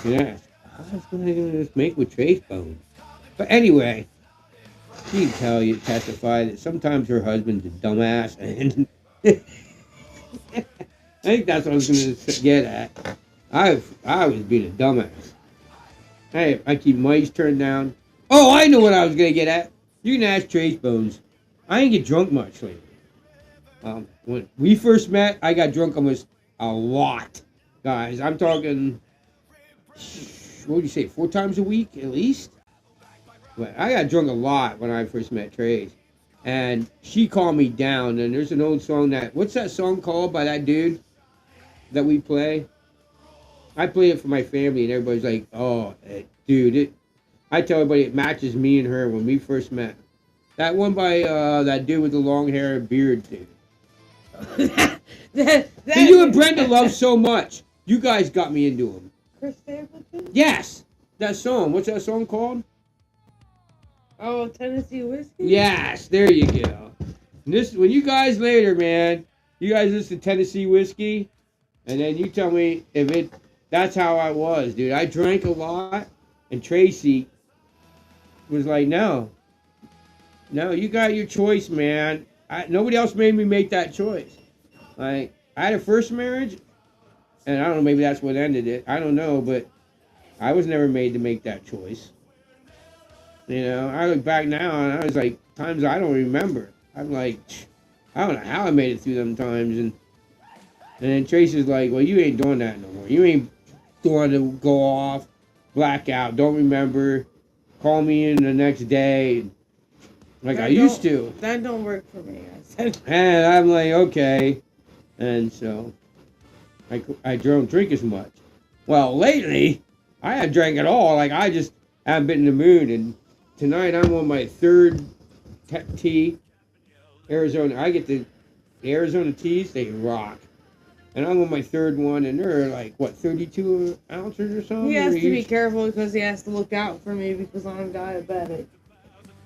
yeah. I was going to do this make with Trace Bones. But anyway, she can testify that sometimes her husband's a dumbass, and I think that's what I was going to get at. I was being a dumbass. Hey, I keep mice turned down. Oh, I know what I was going to get at. You can ask Trace Bones. I ain't get drunk much lately. When we first met, I got drunk almost a lot. Guys, I'm talking, what would you say, 4 times a week at least? But I got drunk a lot when I first met Trace. And she calmed me down. And there's an old song what's that song called by that dude that we play? I play it for my family and everybody's like, oh, dude, I tell everybody it matches me and her when we first met. That one by that dude with the long hair and beard, dude. That you and Brenda love so much. You guys got me into him. Chris Stapleton? Yes. That song. What's that song called? Oh, Tennessee Whiskey? Yes. There you go. And this, when you guys later, man, you guys listen to Tennessee Whiskey, and then you tell me if that's how I was, dude. I drank a lot, and Tracy was like, no, you got your choice, man. Nobody else made me make that choice. Like, I had a first marriage, and I don't know, maybe that's what ended it. I don't know, but I was never made to make that choice. You know, I look back now, and I was like, times I don't remember. I'm like, I don't know how I made it through them times. And then Tracy's like, well, you ain't doing that no more. You ain't going to go off, black out, don't remember, call me in the next day. Like I used to. That don't work for me. I said. And I'm like, okay. And so I don't drink as much. Well, lately, I haven't drank at all. Like, I just haven't been in the mood. And tonight, I'm on my third tea. Arizona. I get the Arizona teas. They rock. And I'm on my third one. And they're like, what, 32 ounces or something? He has to be careful because he has to look out for me because I'm diabetic.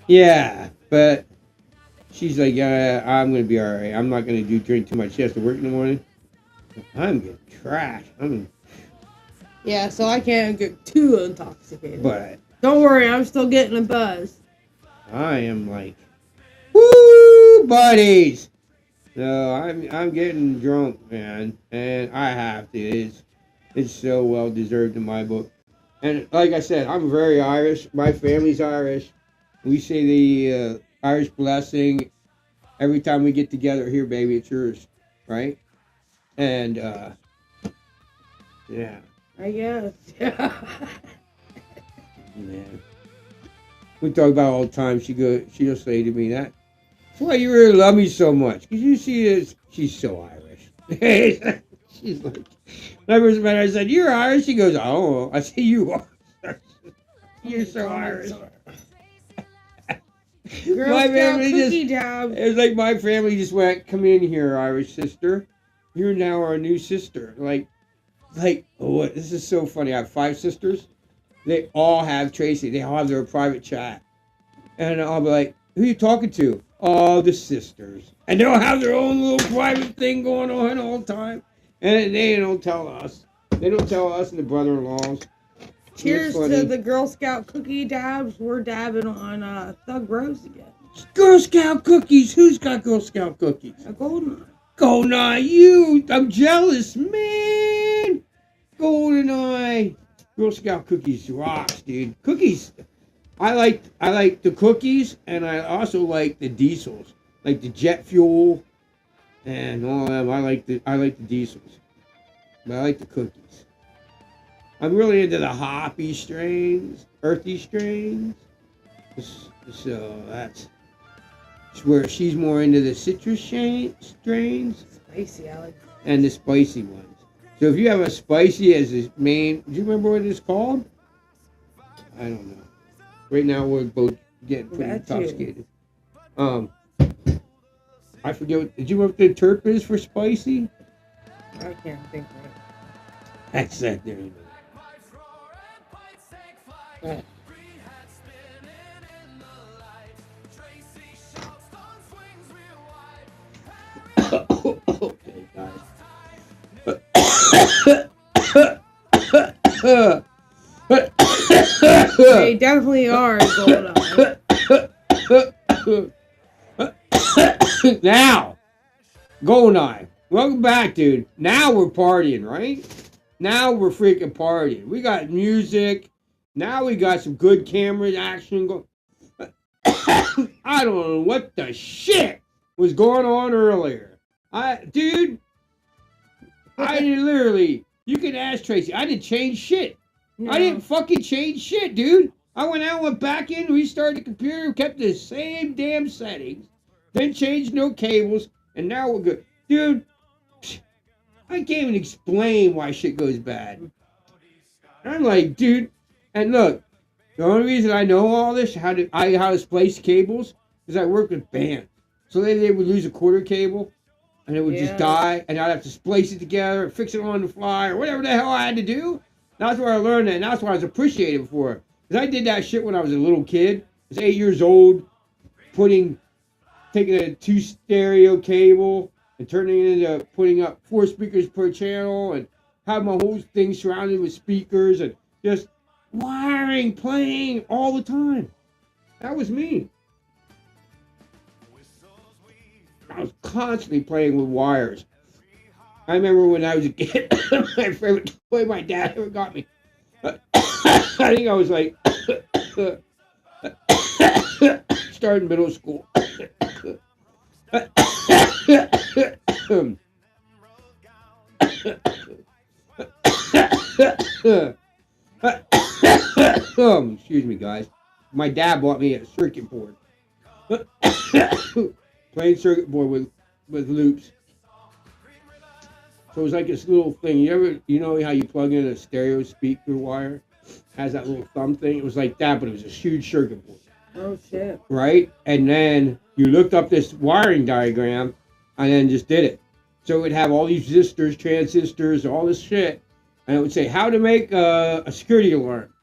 Yeah, but she's like, yeah, I'm going to be all right. I'm not going to drink too much. She has to work in the morning. I'm getting trashed. Yeah, so I can't get too intoxicated. But don't worry, I'm still getting a buzz. I am like, woo, buddies. No, I'm getting drunk, man, and I have to. It's so well deserved in my book. And like I said, I'm very Irish. My family's Irish. We say the Irish blessing every time we get together. Here, baby, it's yours, right? And yeah. I guess. Yeah. We talk about it all the time. She'll say to me that's why you really love me so much. Because you see this, she's so Irish. She's like, when I first met her, I said, you're Irish? She goes, oh. I said, you are. You're so Irish. Girl Scout cookie dab. It was like my family just went, come in here, Irish sister. You're now our new sister. Like, oh, this is so funny. I have 5 sisters. They all have Tracy. They all have their private chat. And I'll be like, who are you talking to? Oh, the sisters. And they'll have their own little private thing going on all the time. And they don't tell us. They don't tell us and the brother-in-laws. Cheers to the Girl Scout cookie dabs. We're dabbing on Thug Rose again. Girl Scout cookies. Who's got Girl Scout cookies? A Goldeneye. Goldeneye, I'm jealous, man. Goldeneye. Girl Scout cookies rocks, dude. Cookies. I like the cookies, and I also like the diesels, like the jet fuel, and all of them. I like the diesels, but I like the cookies. I'm really into the hoppy strains, earthy strains. So that's where she's more into the citrus strains. Spicy, I like. And the spicy ones. So if you have a spicy as a main, do you remember what it's called? I don't know. Right now we're both getting pretty intoxicated. I forget. Did you know what the terp is for spicy? I can't think of it. That's that there. They definitely are Goldeneye. Now, Goldeneye, welcome back, dude. Now we're partying, right? Now we're freaking partying. We got music. Now we got some good camera action going. I don't know what the shit was going on earlier. Dude, I literally, you can ask Tracy, I didn't change shit. No. I didn't fucking change shit, dude. I went out, went back in, restarted the computer, kept the same damn settings, then changed no cables, and now we're good. Dude, I can't even explain why shit goes bad. I'm like, dude, and look, the only reason I know all this, how to splice cables, is I work with bands. So they would lose a quarter cable, and it would just die, and I'd have to splice it together, fix it on the fly, or whatever the hell I had to do. That's where I learned that, and that's why I was appreciated for it. Because I did that shit when I was a little kid. I was 8 years old, taking a 2 stereo cable and turning it into putting up 4 speakers per channel and have my whole thing surrounded with speakers and just wiring, playing all the time. That was me. I was constantly playing with wires. I remember when I was a kid, my favorite toy my dad ever got me. I think I was like, starting middle school. Excuse me, guys. My dad bought me a circuit board. Playing circuit board with loops. So it was like this little thing. You know how you plug in a stereo speaker wire? Has that little thumb thing? It was like that, but it was a huge circuit board. Oh, shit. Right? And then you looked up this wiring diagram and then just did it. So it would have all these resistors, transistors, all this shit. And it would say how to make a security alarm.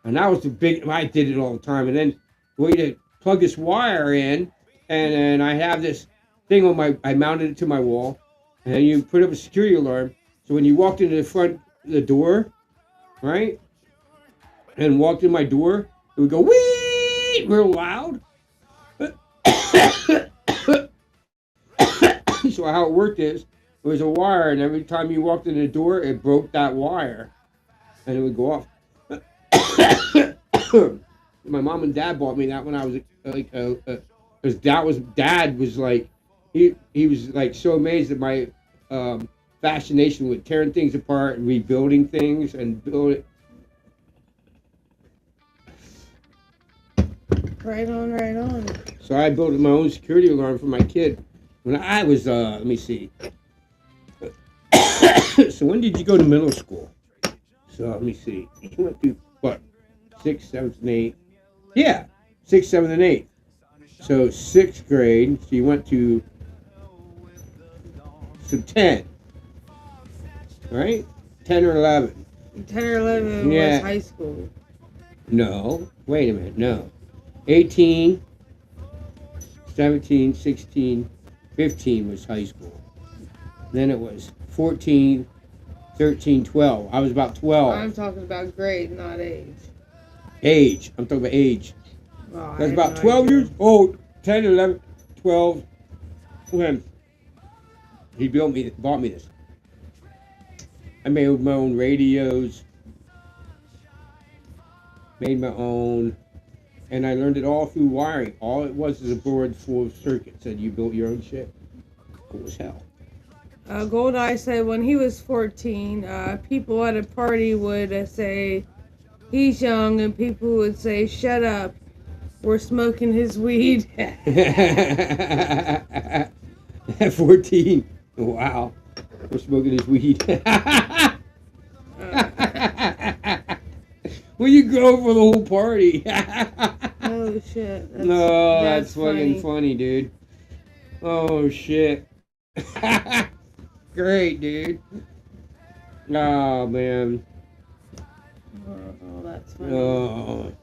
And that was the big, I did it all the time. And then we had to plug this wire in. And then I have this thing I mounted it to my wall. And then you put up a security alarm. So when you walked into the door, right? And walked in my door, it would go wee real loud. So how it worked is, it was a wire, and every time you walked in the door, it broke that wire, and it would go off. My mom and dad bought me that when I was like, because dad was like, he was like so amazed at my fascination with tearing things apart and rebuilding things and building. Right on, right on. So I built my own security alarm for my kid when I was, let me see. So when did you go to middle school? So let me see. You went to what? 6th, 7th, and 8th. Yeah, 6th, 7th, and 8th. So 6th grade. So you went to 10, right? 10 or 11. 10 or 11 was high school. No, wait a minute. No, 18, 17, 16, 15 was high school. Then it was 14, 13, 12. I was about 12. I'm talking about grade, not age. Age. I'm talking about age. Oh, I was about 12 years old, 10, 11, 12, when he bought me this. I made my own radios, made my own, and I learned it all through wiring. All it was is a board full of circuits, and you built your own shit. Cool as hell. Goldeneye said when he was 14, people at a party would say, he's young, and people would say, shut up, we're smoking his weed. At 14, wow, we're smoking his weed. Well, you go for the whole party. Oh, shit. That's fucking funny, dude. Oh, shit. Great, dude. Oh, man. Oh, that's funny. Oh,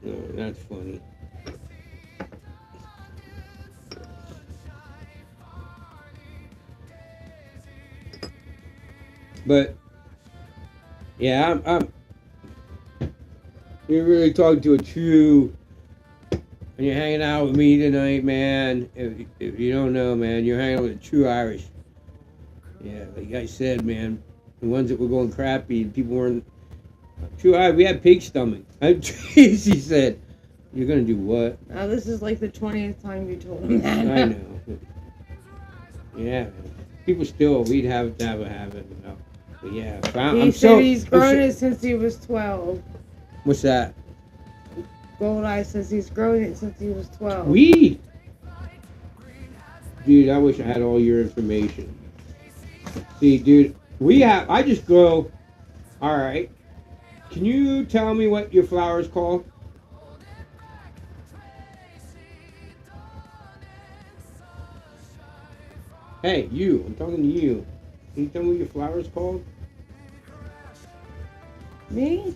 that's funny. But Yeah, you're really talking to a true, and you're hanging out with me tonight, man. If you don't know, man, you're hanging out with a true Irish. Yeah, like I said, man, the ones that were going crappy, people weren't true Irish. We had pig stomach. Tracy said, "You're gonna do what?" Now this is like the 20th time you told him that. I know. Yeah, man. People still, we'd have to have a habit, you know. But yeah, He said he's grown it since he was 12. What's that? Gold-Eye says he's grown it since he was 12. Weed. Dude, I wish I had all your information. See, dude, I just grow. All right. Can you tell me what your flower is called? Hey, you. I'm talking to you. Can you tell me what your flower is called? Me?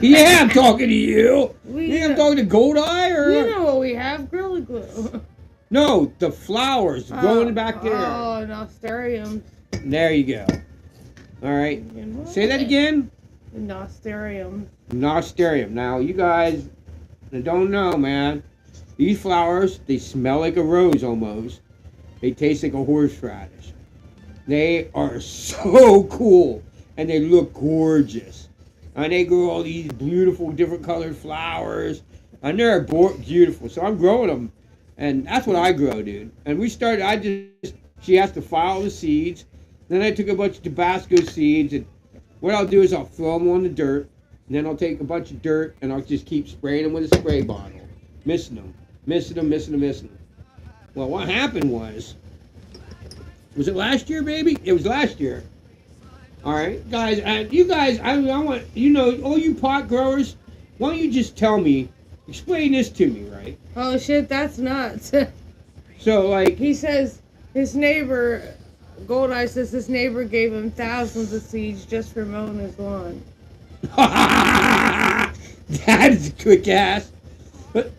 Yeah, I'm talking to you. We, I'm talking to Gold-Eye or... You know what we have? Gorilla Glue. No, the flowers growing back there. Oh, Nostarium. There you go. All right. Say that again. Nostarium. Nostarium. Now, you guys that don't know, man, these flowers, they smell like a rose almost. They taste like a horseradish. They are so cool, and they look gorgeous. And they grow all these beautiful, different colored flowers, and they're beautiful. So I'm growing them, and that's what I grow, dude. And we started. She has to file the seeds. Then I took a bunch of Tabasco seeds, and what I'll do is I'll throw them on the dirt, and then I'll take a bunch of dirt, and I'll just keep spraying them with a spray bottle, missing them. Well, what happened was it last year, baby? It was last year. All right, guys, you guys, I want, all you pot growers, why don't you just tell me, explain this to me, right? Oh, shit, that's nuts. So, like... He says his neighbor, Gold-Eye says his neighbor gave him thousands of seeds just for mowing his lawn. That is a quick ass. Alright,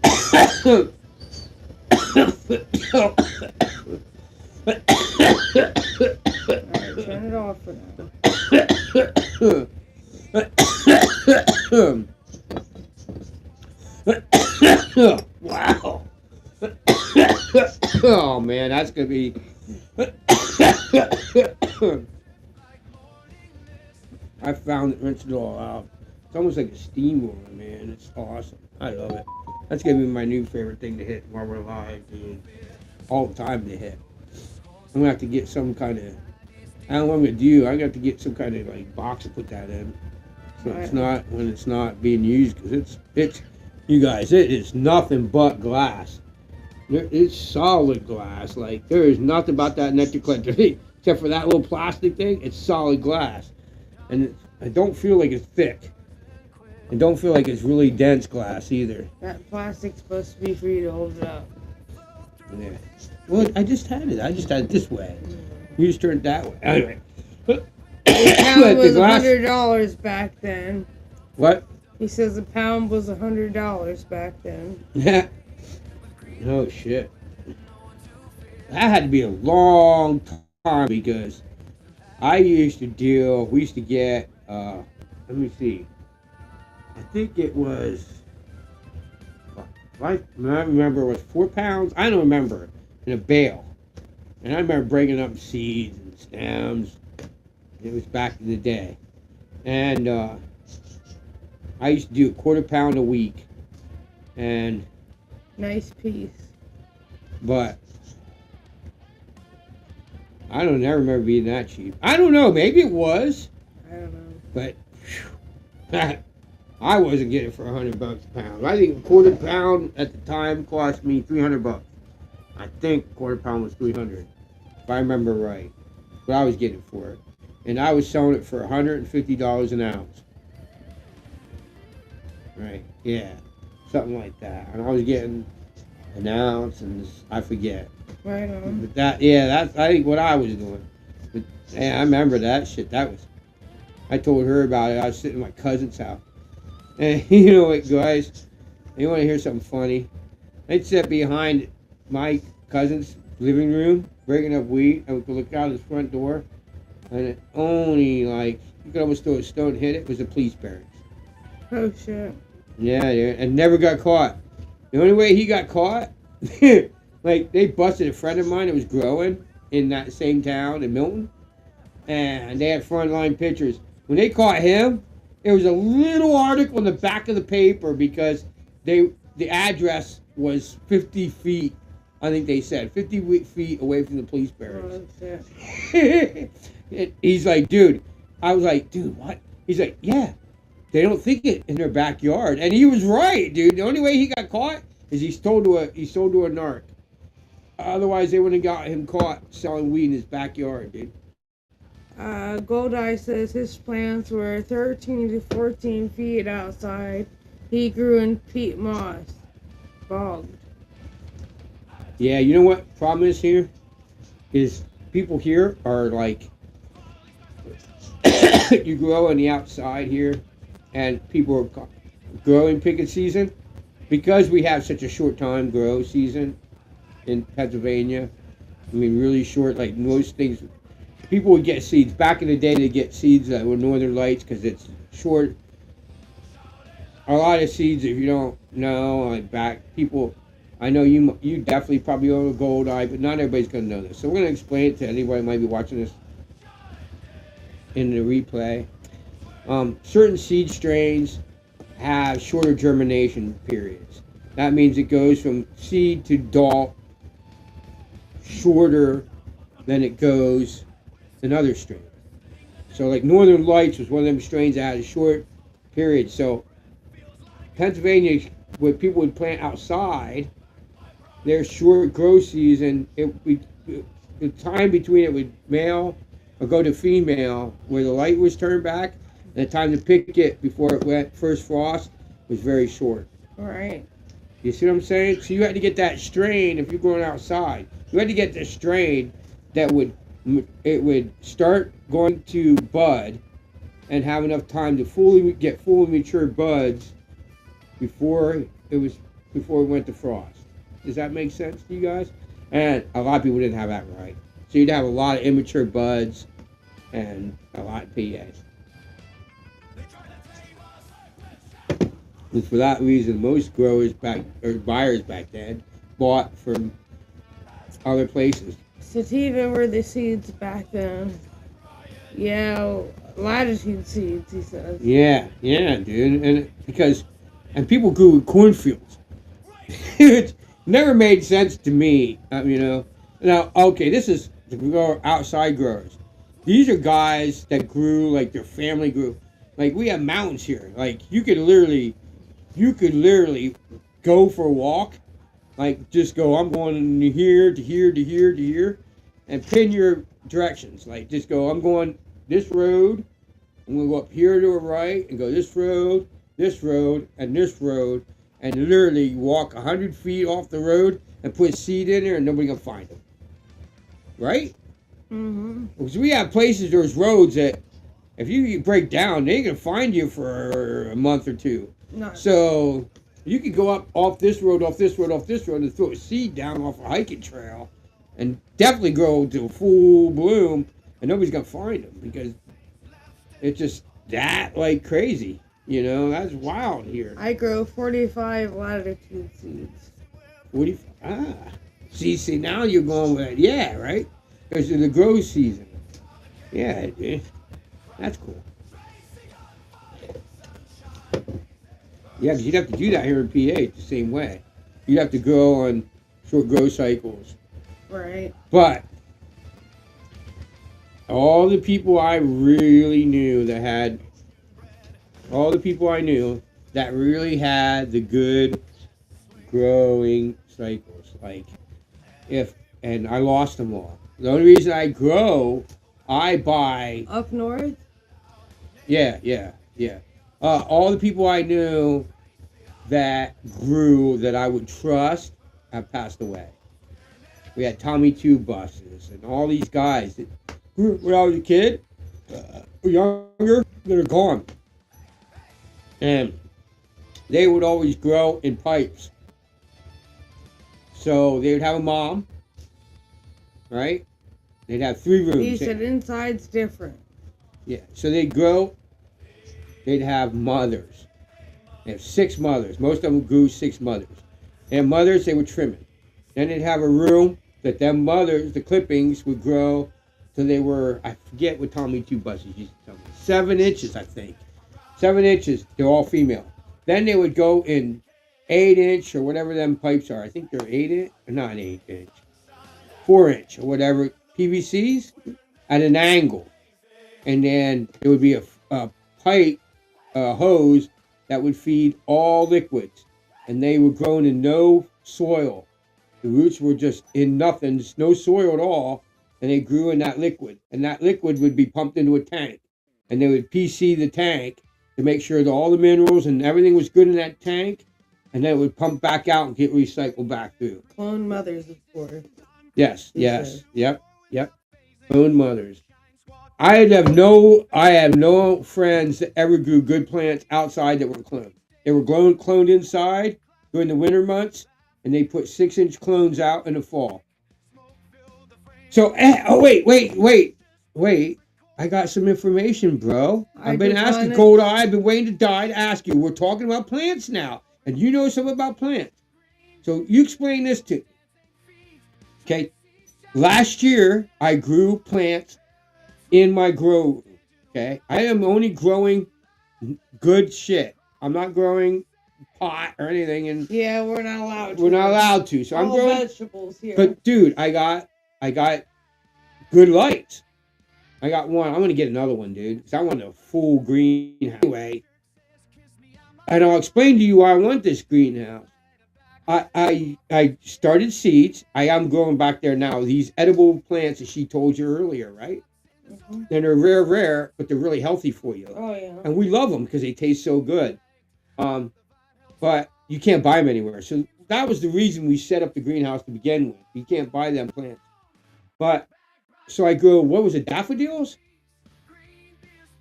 turn it off for now. Wow. Oh man, that's gonna be. I found it, rinsed it all out. It's almost like a steamroller, man. It's awesome. I love it. That's gonna be my new favorite thing to hit while we're live, dude. All the time to hit. I'm gonna have to get some kind of. I don't know what I'm gonna do. I got to get some kind of like box to put that in. So it's not when it's not being used, because it's you guys, it is nothing but glass. It's solid glass. Like there is nothing about that nectar collector except for that little plastic thing. It's solid glass, and I don't feel like it's thick. I don't feel like it's really dense glass either. That plastic's supposed to be for you to hold it up. Yeah. Well, I just had it. I just had it this way. You just turned it that way. Anyway. It was $100 back then. What? He says a pound was $100 back then. Yeah. Oh shit. That had to be a long time, because we used to get, let me see. I think it was, I remember it was 4 pounds. I don't remember, in a bale. And I remember breaking up seeds and stems. It was back in the day. And I used to do a 1/4 pound a week. And Nice piece. but I don't ever remember being that cheap. I don't know, maybe it was. I don't know. But whew, I wasn't getting it for $100 a pound. I think a 1/4 pound at the time cost me $300. I think a 1/4 pound was $300, if I remember right. But I was getting it for it, and I was selling it for $150 an ounce. Right? Yeah, something like that. And I was getting an ounce, and I forget. Right on. But that's I think what I was doing. But yeah, I remember that shit. I told her about it. I was sitting in my cousin's house. And you know what, guys? You want to hear something funny? I'd sit behind my cousin's living room, breaking up weed, and we could look out his front door. and it only like you could almost throw a stone and hit it. Was the police barracks. Oh shit. Yeah, and never got caught. The only way he got caught, like they busted a friend of mine that was growing in that same town in Milton, and they had frontline pictures. When they caught him, it was a little article in the back of the paper because the address was 50 feet. I think they said 50 feet away from the police barracks. Oh shit. He's like, dude. I was like, dude, what? He's like, yeah. They don't think it in their backyard, and he was right, dude. The only way he got caught is he sold to a narc. Otherwise, they wouldn't have got him caught selling weed in his backyard, dude. Goldeye says his plants were 13 to 14 feet outside. He grew in peat moss, bogged. Yeah, you know what problem is here? Is people here are like, you grow on the outside here, and people are growing picket season. Because we have such a short time grow season in Pennsylvania, I mean really short, like most things, people would get seeds. Back in the day they get seeds that were Northern Lights because it's short. A lot of seeds, if you don't know, like people, I know you definitely probably own a gold eye, but not everybody's going to know this. So we're going to explain it to anybody who might be watching this in the replay. Certain seed strains have shorter germination periods. That means it goes from seed to adult shorter than it goes in other strains. So like Northern Lights was one of them strains that had a short period. So Pennsylvania, what people would plant outside, their short grow season, the time between it would male or go to female where the light was turned back, and the time to pick it before it went first frost was very short. All right. You see what I'm saying? So you had to get that strain if you're going outside. You had to get the strain that would start going to bud and have enough time to fully mature buds before it went to frost. Does that make sense to you guys? And a lot of people didn't have that right. So you'd have a lot of immature buds and a lot of PAs. And for that reason, most buyers back then bought from other places. Sativa were the seeds back then. Yeah, latitude seeds, he says. Yeah, dude. And people grew in cornfields. It never made sense to me, Now, okay, this is the outside growers. These are guys that grew like their family grew. Like we have mountains here. Like you could literally go for a walk. Like just go, I'm going here to here to here to here, and pin your directions. Like just go, I'm going this road. I'm going to go up here to the right and go this road, and this road, and literally walk 100 feet off the road and put seed in there, and nobody can find them. Right? Mm-hmm. Because we have places, there's roads that if you break down, they can find you for a month or two. Nice. So you could go up off this road, and throw a seed down off a hiking trail and definitely grow to full bloom, and nobody's going to find them because it's just that like crazy. That's wild here. I grow 45 latitude seeds. 45. See, now you're going with that. Yeah, right? Because of the grow season. Yeah, that's cool. Yeah, because you'd have to do that here in PA the same way. You'd have to grow on short grow cycles. Right. But all the people I really knew that really had the good growing cycles, and I lost them all. The only reason I grow, I buy. Up north? Yeah. All the people I knew that grew that I would trust have passed away. We had Tommy 2 buses and all these guys that grew when I was a kid, younger, that are gone. And they would always grow in pipes. So they would have a mom, right? They'd have 3 rooms. He said inside's different. Yeah, so they'd grow. They'd have mothers. They have 6 mothers. Most of them grew 6 mothers. And mothers, they were trimming. Then they'd have a room that them mothers, the clippings, would grow till they were, I forget what Tommy Two Buses used to tell me, 7 inches, I think. 7 inches, they're all female. Then they would go in 8-inch or whatever them pipes are. I think they're 8-inch, not 8-inch, 4-inch or whatever, PVCs at an angle. And then there would be a pipe, a hose that would feed all liquids. And they were grown in no soil. The roots were just in nothing, just no soil at all. And they grew in that liquid. And that liquid would be pumped into a tank. And they would PC the tank to make sure that all the minerals and everything was good in that tank. And then it would pump back out and get recycled back through. Clone mothers, of course. Yes, yep. Clone mothers. I have no friends that ever grew good plants outside that were cloned. They were cloned inside during the winter months, and they put 6-inch clones out in the fall. So, wait. I got some information, bro. I've been asking Cold Eye. I've been waiting to die to ask you. We're talking about plants now, and you know something about plants. So you explain this to me. Okay. Last year, I grew plants in my grow room. Okay. I am only growing good shit. I'm not growing pot or anything. And yeah, we're not allowed to. We're not allowed to. So I'm growing vegetables here. But dude, I got good lights. I got one. I'm gonna get another one, dude, because I want a full greenhouse. Anyway, and I'll explain to you why I want this greenhouse. I started seeds. I am growing back there now. These edible plants that she told you earlier, right? Mm-hmm. And they're rare, but they're really healthy for you. Oh yeah. And we love them because they taste so good. But you can't buy them anywhere. So that was the reason we set up the greenhouse to begin with. You can't buy them plants. But so I grew, what was it, daffodils?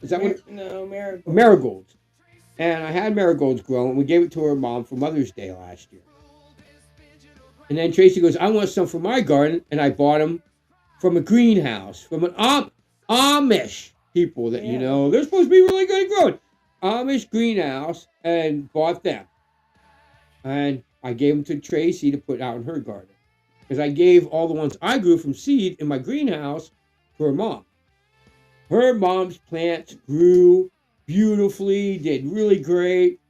Is that what? No, marigolds. Marigolds. And I had marigolds grown. We gave it to her mom for Mother's Day last year. And then Tracy goes, I want some for my garden. And I bought them from a greenhouse, from an Amish people that, you know, they're supposed to be really good at growing. Amish greenhouse, and bought them. And I gave them to Tracy to put out in her garden. Because I gave all the ones I grew from seed in my greenhouse to her mom. Her mom's plants grew beautifully, did really great.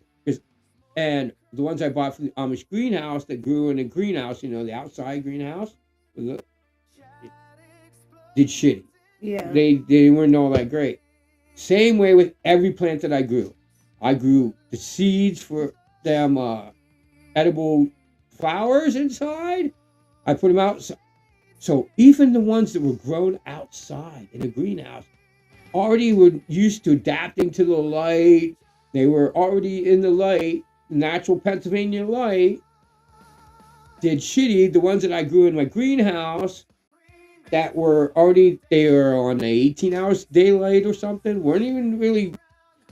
And the ones I bought from the Amish greenhouse that grew in a greenhouse, you know, the outside greenhouse, did shitty. Yeah. They weren't all that great. Same way with every plant that I grew. I grew the seeds for them edible flowers inside. I put them out. So even the ones that were grown outside in a greenhouse already were used to adapting to the light. They were already in the light, natural Pennsylvania light. Did shitty. The ones that I grew in my greenhouse that were already, they were on 18 hours daylight or something, weren't even really,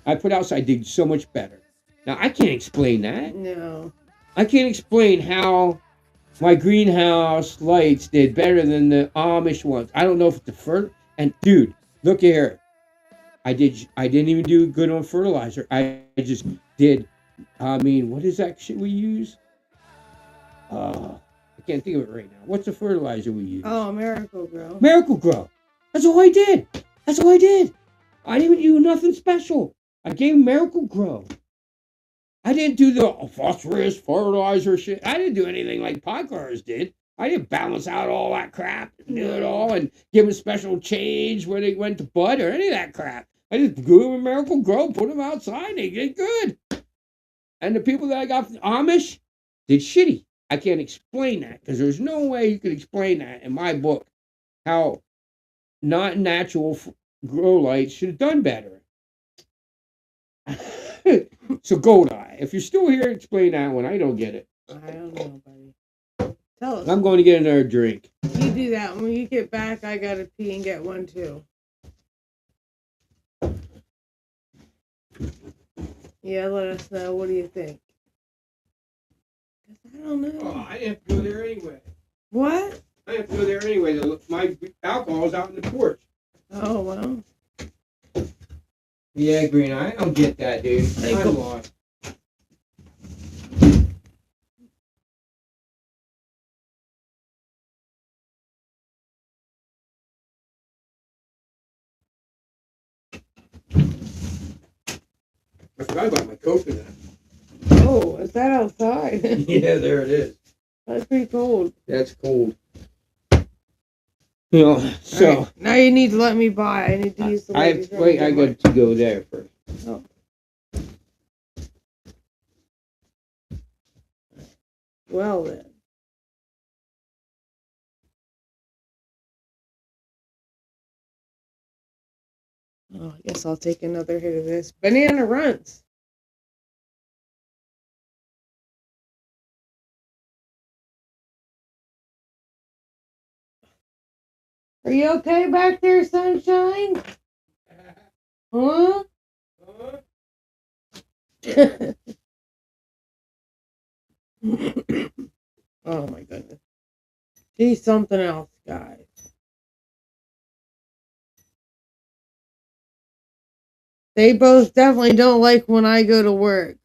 I put outside, did so much better. Now, I can't explain that. No. I can't explain how my greenhouse lights did better than the Amish ones. I don't know if it's the first, and dude, look here. I didn't even do good on fertilizer. I just did, what is that shit we use? I can't think of it right now. What's the fertilizer we use? Oh, Miracle-Gro. Miracle-Gro. That's all I did. I didn't even do nothing special. I gave Miracle-Gro. I didn't do the phosphorus fertilizer shit. I didn't do anything like pot growers did. I didn't balance out all that crap and do it all and give them special change where they went to bud or any of that crap. I just grew them in Miracle-Gro, put them outside, they did good. And the people that I got from Amish did shitty. I can't explain that because there's no way you could explain that in my book how not natural grow lights should have done better. So Gold Eye, if you're still here, explain that one. I don't get it. I don't know, buddy. Tell us. I'm going to get another drink. You do that. When you get back, I got to pee and get one too. Yeah, let us know. What do you think? I don't know. Oh, I didn't have to go there anyway. What? I have to go there anyway. My alcohol's out in the porch. Oh, well. Yeah, Green, I don't get that, dude. I'm lost. I forgot about my coconut. Oh, is that outside? Yeah, there it is. That's pretty cold. That's cold. You know, so right, now you need to let me buy. I need to use the ladies' room. I got to go there first. Oh. Well then. Oh, I guess I'll take another hit of this. Banana Runs. Are you okay back there, sunshine? Huh? Oh my goodness. She's something else, guys. They both definitely don't like when I go to work.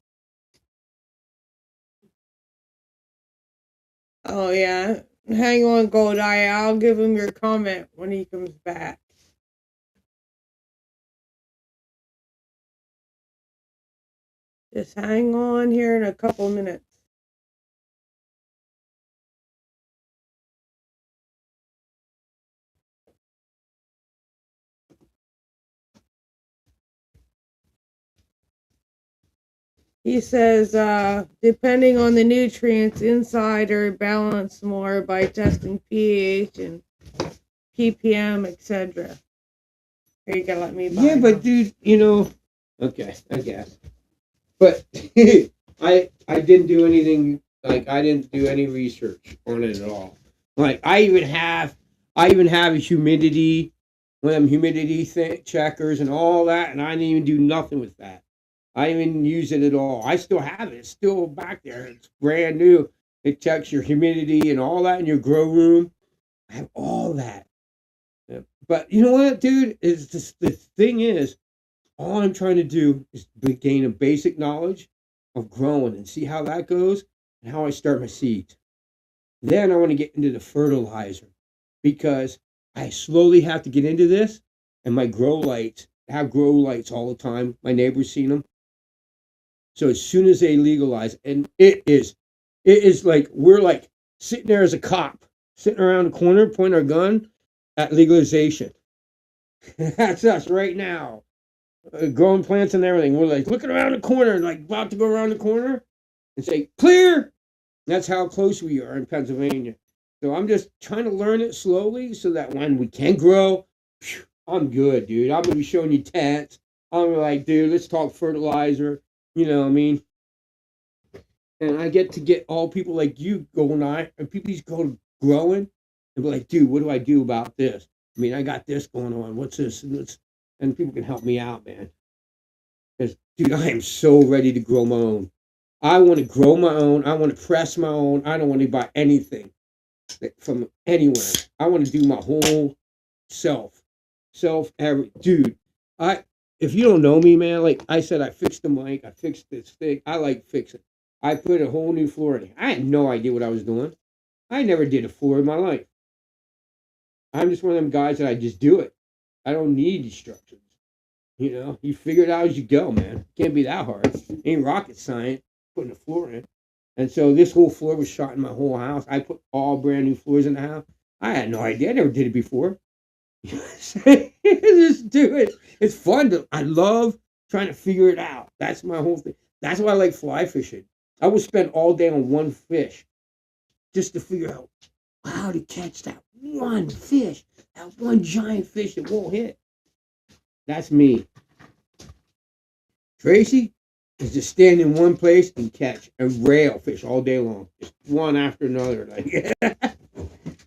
Oh yeah. Hang on, Gold Eye. I'll give him your comment when he comes back. Just hang on here in a couple minutes. He says, depending on the nutrients inside are balanced more by testing pH and ppm, etc. Here, you gotta let me buy. Yeah, but dude, you know, okay, I guess. But I didn't do anything, like I didn't do any research on it at all. Like I even have a humidity, one of them humidity checkers and all that, and I didn't even do nothing with that. I didn't even use it at all. I still have it. It's still back there. It's brand new. It checks your humidity and all that in your grow room. I have all that. Yeah. But you know what, dude? Is just the thing is, all I'm trying to do is gain a basic knowledge of growing and see how that goes and how I start my seeds. Then I want to get into the fertilizer because I slowly have to get into this. And my grow lights I have grow lights all the time. My neighbors seen them. So as soon as they legalize, and it is like we're like sitting there as a cop, sitting around the corner, pointing our gun at legalization. That's us right now, growing plants and everything. We're like looking around the corner, like about to go around the corner and say clear. That's how close we are in Pennsylvania. So I'm just trying to learn it slowly so that when we can grow, I'm good, dude. I'm gonna be showing you tats. I'm like, dude, let's talk fertilizer. You know what I mean? And I get all people like you going on, and people just go growing and be like, dude, what do I do about this? I mean, I got this going on. What's this? And people can help me out, man. Because, dude, I am so ready to grow my own. I want to grow my own. I want to press my own. I don't want to buy anything from anywhere. I want to do my whole dude. If you don't know me, man, like I said, I fixed the mic, I fixed this thing. I like fixing. I put a whole new floor in. I had no idea what I was doing. I never did a floor in my life. I'm just one of them guys that I just do it. I don't need instructions. You know, you figure it out as you go, man. Can't be that hard. Ain't rocket science putting a floor in. And so this whole floor was shot in my whole house. I put all brand new floors in the house. I had no idea. I never did it before. Just do it. It's fun. I love trying to figure it out. That's my whole thing. That's why I like fly fishing. I would spend all day on one fish just to figure out how to catch that one fish, that one giant fish that won't hit. That's me. Tracy is just stand in one place and catch a rail fish all day long, just one after another. Like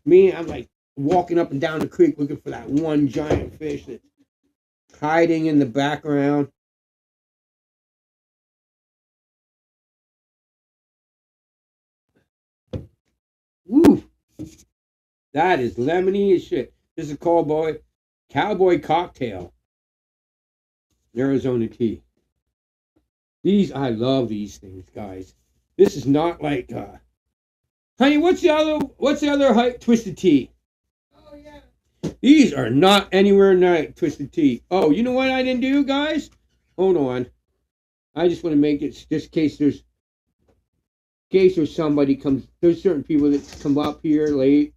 me, I'm like walking up and down the creek looking for that one giant fish that's hiding in the background. Woo! That is lemony as shit. This is cowboy cocktail. Arizona tea. I love these things, guys. This is not like, honey, what's the other twisted tea? Oh, yeah. These are not anywhere near twisted tea. Oh, you know what I didn't do, guys? Hold on. I just want to make it just in case there's somebody comes. There's certain people that come up here late.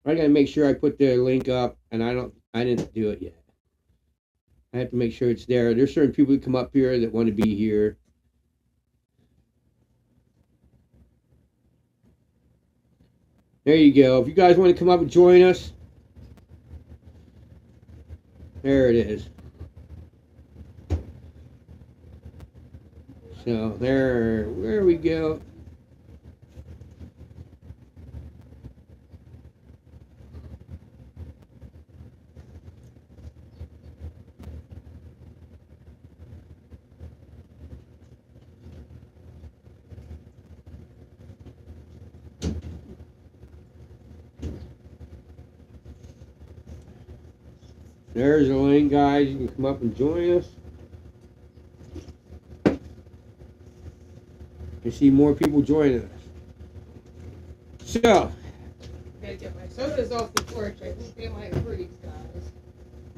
I gotta make sure I put the link up, and I didn't do it yet. I have to make sure it's there. There's certain people that come up here that want to be here. There you go. If you guys want to come up and join us, there it is. So there we go. There's the link, guys. You can come up and join us. You see more people joining us. So, Gotta get my sodas off the porch. I think they might freeze, guys.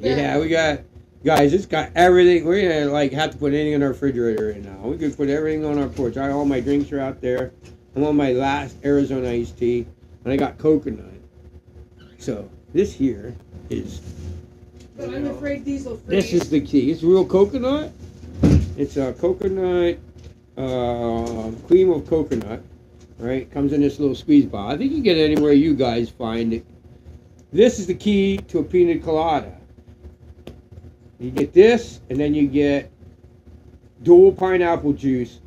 yeah, we got, guys, it's got everything. We're gonna like have to put anything in our refrigerator right now. We could put everything on our porch. All my drinks are out there. I'm on my last Arizona iced tea, and I got coconut. So this here is. But I'm afraid these will freeze. This is the key. It's real coconut. It's a coconut, cream of coconut, right? Comes in this little squeeze bottle. I think you can get it anywhere you guys find it. This is the key to a pina colada. You get this, and then you get dual pineapple juice.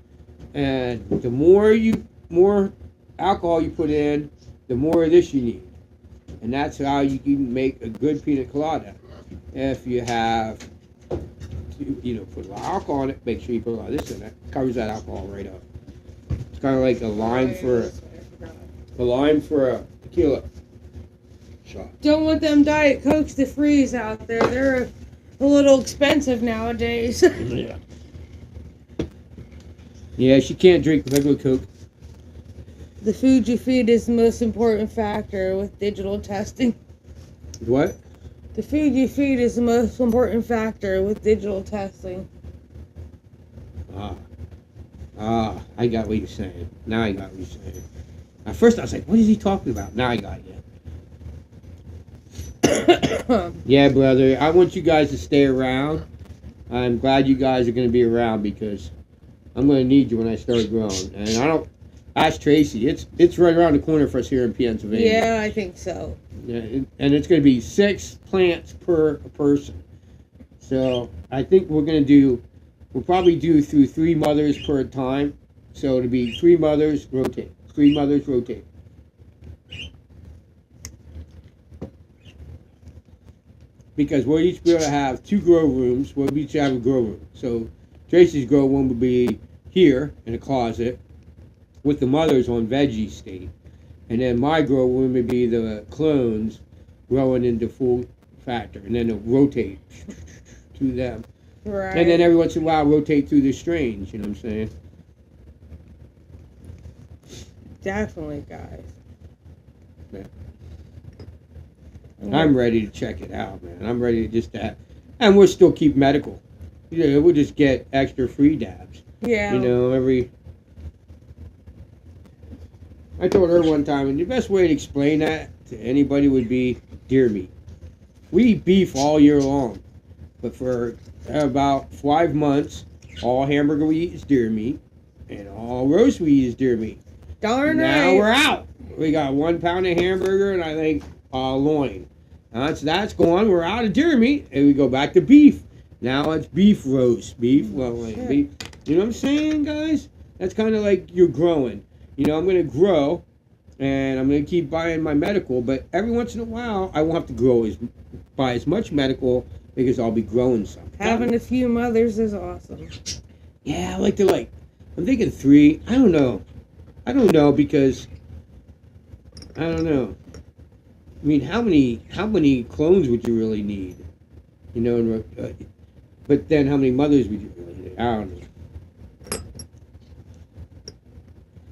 And the more alcohol you put in, the more of this you need. And that's how you can make a good pina colada. If you have, put a little alcohol in it, make sure you put a lot of this in it. Covers that alcohol right up. It's kind of like a lime for a tequila shot. Don't want them Diet Cokes to freeze out there. They're a little expensive nowadays. Yeah. Yeah, she can't drink regular Coke. The food you feed is the most important factor with digital testing. What? The food you feed is the most important factor with digital testing. I got what you're saying. Now I got what you're saying. At first I was like, what is he talking about? Now I got you. Yeah, brother. I want you guys to stay around. I'm glad you guys are going to be around because I'm going to need you when I start growing. And I don't... Ask Tracy. It's right around the corner for us here in Pennsylvania. Yeah, I think so. Yeah, and it's going to be 6 plants per person. So I think we'll probably do through 3 mothers per time. So it'll be 3 mothers, rotate. 3 mothers, rotate. Because we'll each be able to have 2 grow rooms. We'll each have a grow room. So Tracy's grow room will be here in a closet with the mothers on veggie state. And then my grow room would be the clones growing into full factor. And then it'll rotate to them. Right. And then every once in a while rotate through the strains, you know what I'm saying? Definitely, guys. Yeah. I'm ready to check it out, man. I'm ready to just have, and we'll still keep medical. Yeah, we'll just get extra free dabs. Yeah. I told her one time, and the best way to explain that to anybody would be deer meat. We eat beef all year long, but for about 5 months, all hamburger we eat is deer meat, and all roast we eat is deer meat. Darn Now right. we're out. We got 1 pound of hamburger and I think loin. That's gone. We're out of deer meat, and we go back to beef. Now it's beef roast, beef loin, beef. You know what I'm saying, guys? That's kind of like you're growing. I'm going to grow, and I'm going to keep buying my medical, but every once in a while, I won't have to buy as much medical because I'll be growing some. Having a few mothers is awesome. Yeah, I'm thinking 3. I don't know. I don't know, because I don't know. I mean, how many clones would you really need? You know, but then how many mothers would you really need? I don't know.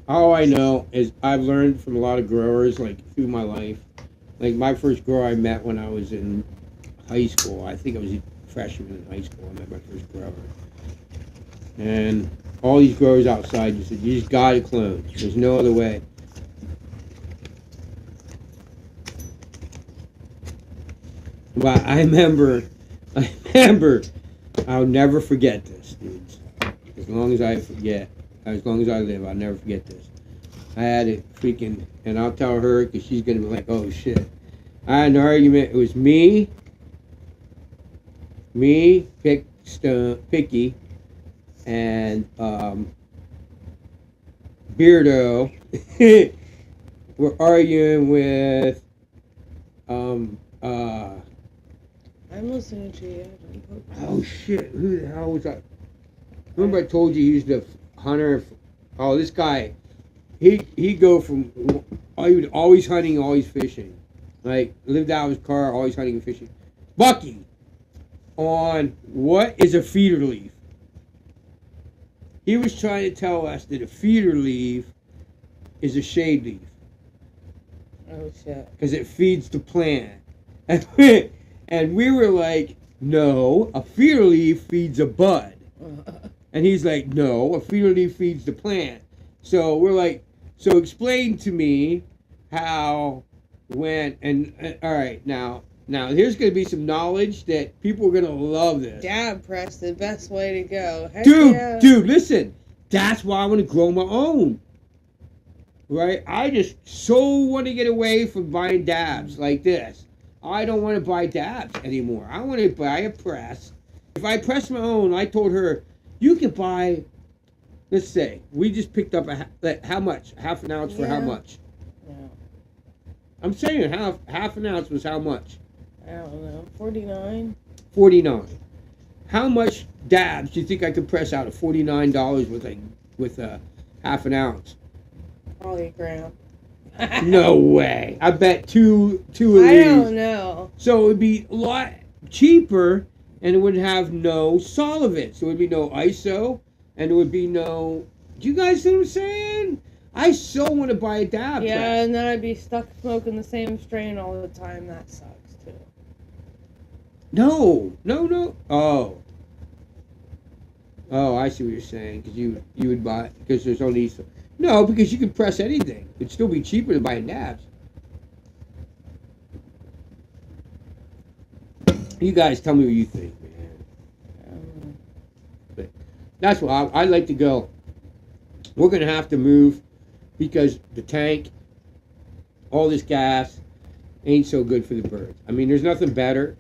All I know is I've learned from a lot of growers, like, through my life. Like, my first grower I met when I was in high school. I think I was a freshman in high school. I met my first grower. And all these growers outside just said, you just got to clone. There's no other way. But I remember, I'll never forget this, dudes. As long as I live, I'll never forget this. I had a freaking, and I'll tell her, because she's going to be like, oh shit. I had an argument. It was me, Picky, and Beardo. We're arguing with I'm listening to you. oh shit, who the hell was that? Remember I told you he was the hunter? Oh, this guy, he'd go from, he was always hunting, always fishing. Like, lived out of his car, always hunting and fishing. Bucky, on what is a feeder leaf? He was trying to tell us that a feeder leaf is a shade leaf. Oh shit. Because it feeds the plant. And we were like, no, a feeder leaf feeds a bud. And he's like, no, a feeder leaf feeds the plant. So we're like, so explain to me how, when, and all right, now here's going to be some knowledge that people are going to love this. Dab press, the best way to go. Heck Dude, yeah. listen, that's why I want to grow my own. Right? I just so want to get away from buying dabs like this. I don't want to buy dabs anymore. I want to buy a press. If I press my own, I told her, you can buy, let's say, we just picked up how much? Half an ounce for how much? Yeah. I'm saying half an ounce was how much? I don't know. 49? 49. How much dabs do you think I could press out of $49 with a half an ounce? Probably a gram. No way. I bet two of these. I don't know. So it would be a lot cheaper, and it would have no solvents. There would be no ISO, and there would be no. Do you guys see what I'm saying? I so want to buy a dab. Yeah, press. and then I'd be stuck smoking the same strain all the time. That sucks too. No. Oh, I see what you're saying. Because you would buy, because there's only. No, because you can press anything. It'd still be cheaper than buying dabs. You guys tell me what you think, man. But that's why I'd like to go. We're going to have to move because the tank, all this gas, ain't so good for the birds. I mean, there's nothing better.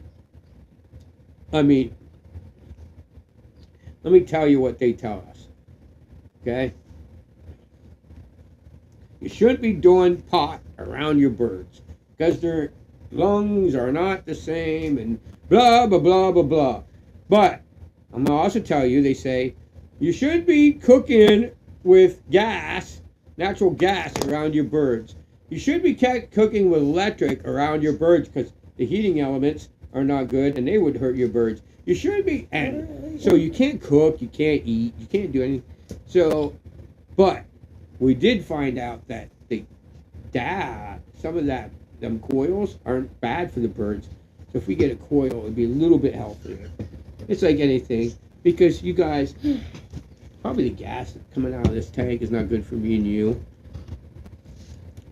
I mean, let me tell you what they tell us. Okay? You shouldn't be doing pot around your birds because their lungs are not the same and blah, blah, blah, blah, blah. But I'm going to also tell you, they say, you should be cooking with gas, natural gas around your birds. You should be cooking with electric around your birds because the heating elements are not good and they would hurt your birds. You should be, and so you can't cook, you can't eat, you can't do anything. So, but we did find out that some of them coils aren't bad for the birds. So if we get a coil, it'd be a little bit healthier. It's like anything, because you guys, probably the gas coming out of this tank is not good for me and you.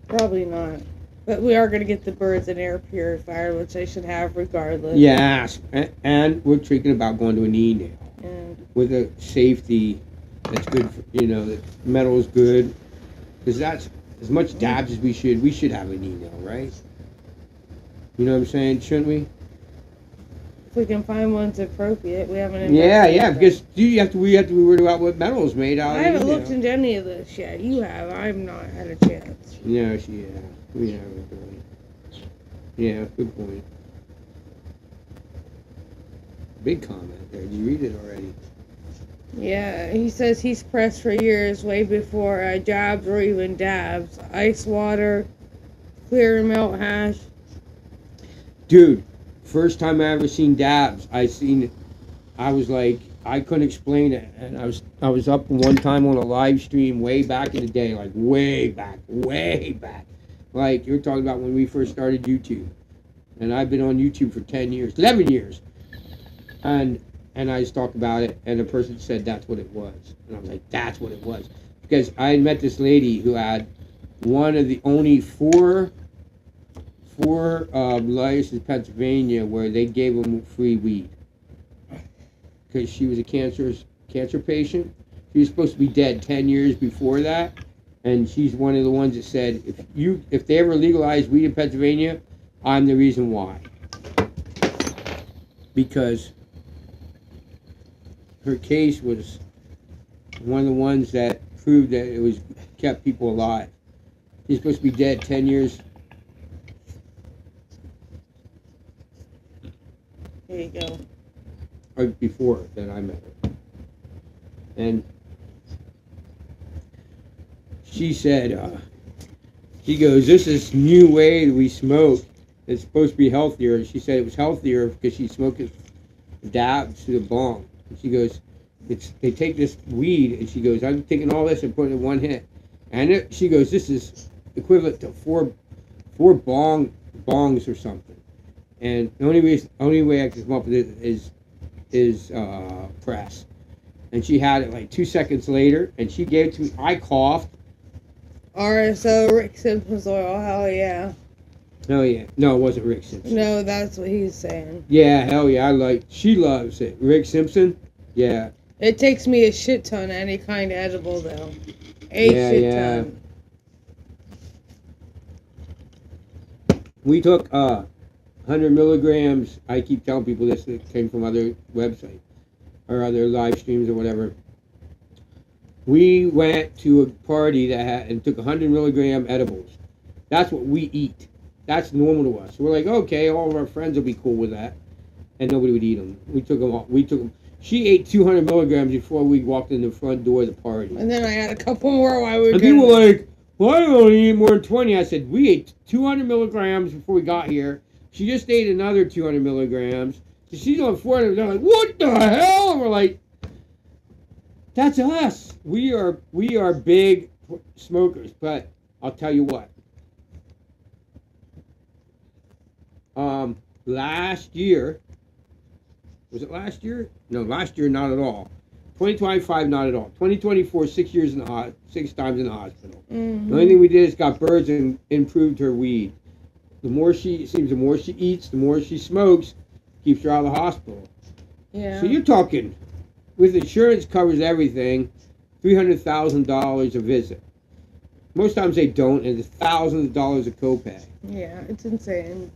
Probably not. But we are going to get the birds an air purifier, which they should have regardless. Yes, and we're thinking about going to an e-nail. And with a safety that's good for, the metal is good. Because that's, as much dabs as we should have an e-nail, right? You know what I'm saying? Shouldn't we? if we can find one that's appropriate, we haven't. Yeah, because we have to be worried about what metal is made out of. I haven't looked into any of this yet. You have. I've not had a chance. No, we haven't really. Yeah, good point. Big comment there. Did you read it already? Yeah, he says he's pressed for years, way before jabs or even dabs. Ice water, clear and melt hash. Dude, first time I ever seen dabs, I was like, I couldn't explain it, and I was up one time on a live stream way back in the day, like way back, like you're talking about when we first started YouTube, and I've been on YouTube for 10 years, 11 years, and I just talked about it, and the person said that's what it was, and I was like, that's what it was, because I had met this lady who had one of the only four licenses in Pennsylvania where they gave them free weed. Because she was a cancer patient. She was supposed to be dead 10 years before that, and she's one of the ones that said, if they ever legalize weed in Pennsylvania, I'm the reason why. Because her case was one of the ones that proved that it was kept people alive. She's supposed to be dead 10 years. There you go. Before that I met her. And she said, she goes, this is new way that we smoke. It's supposed to be healthier. She said it was healthier because she smoked dabs to the bong. And she goes, they take this weed, and she goes, I'm taking all this and putting it in one hit. And she goes, this is equivalent to four bongs or something. And the only way I can come up with it is press. And she had it like 2 seconds later, and she gave it to me. I coughed. RSO, Rick Simpson's oil, hell yeah. Oh yeah, no, it wasn't Rick Simpson. No, that's what he's saying. Yeah, hell yeah, she loves it. Rick Simpson, yeah. It takes me a shit ton, any kind of edible though. Shit ton. We took 100 milligrams. I keep telling people this, that came from other websites or other live streams or whatever. We went to a party that had and took 100 milligram edibles. That's what we eat. That's normal to us. So we're like, okay, all of our friends will be cool with that, and nobody would eat them. We took them all. We took them. She ate 200 milligrams before we walked in the front door of the party. And then I had a couple more while we were. And people were like, "Well, I only eat more than 20." I said, "We ate 200 milligrams before we got here. She just ate another 200 milligrams. So she's on 400. They're like, what the hell?" And we're like, "That's us. We are big smokers." But I'll tell you what. Last year, was it last year? No, last year not at all. 2025 not at all. 2024 6 years in the 6 times in the hospital. Mm-hmm. The only thing we did is got birds and improved her weed. The more she eats, the more she smokes, keeps her out of the hospital. Yeah. So you're talking, with insurance covers everything, $300,000 a visit. Most times they don't, and it's thousands of dollars a copay. Yeah, it's insane.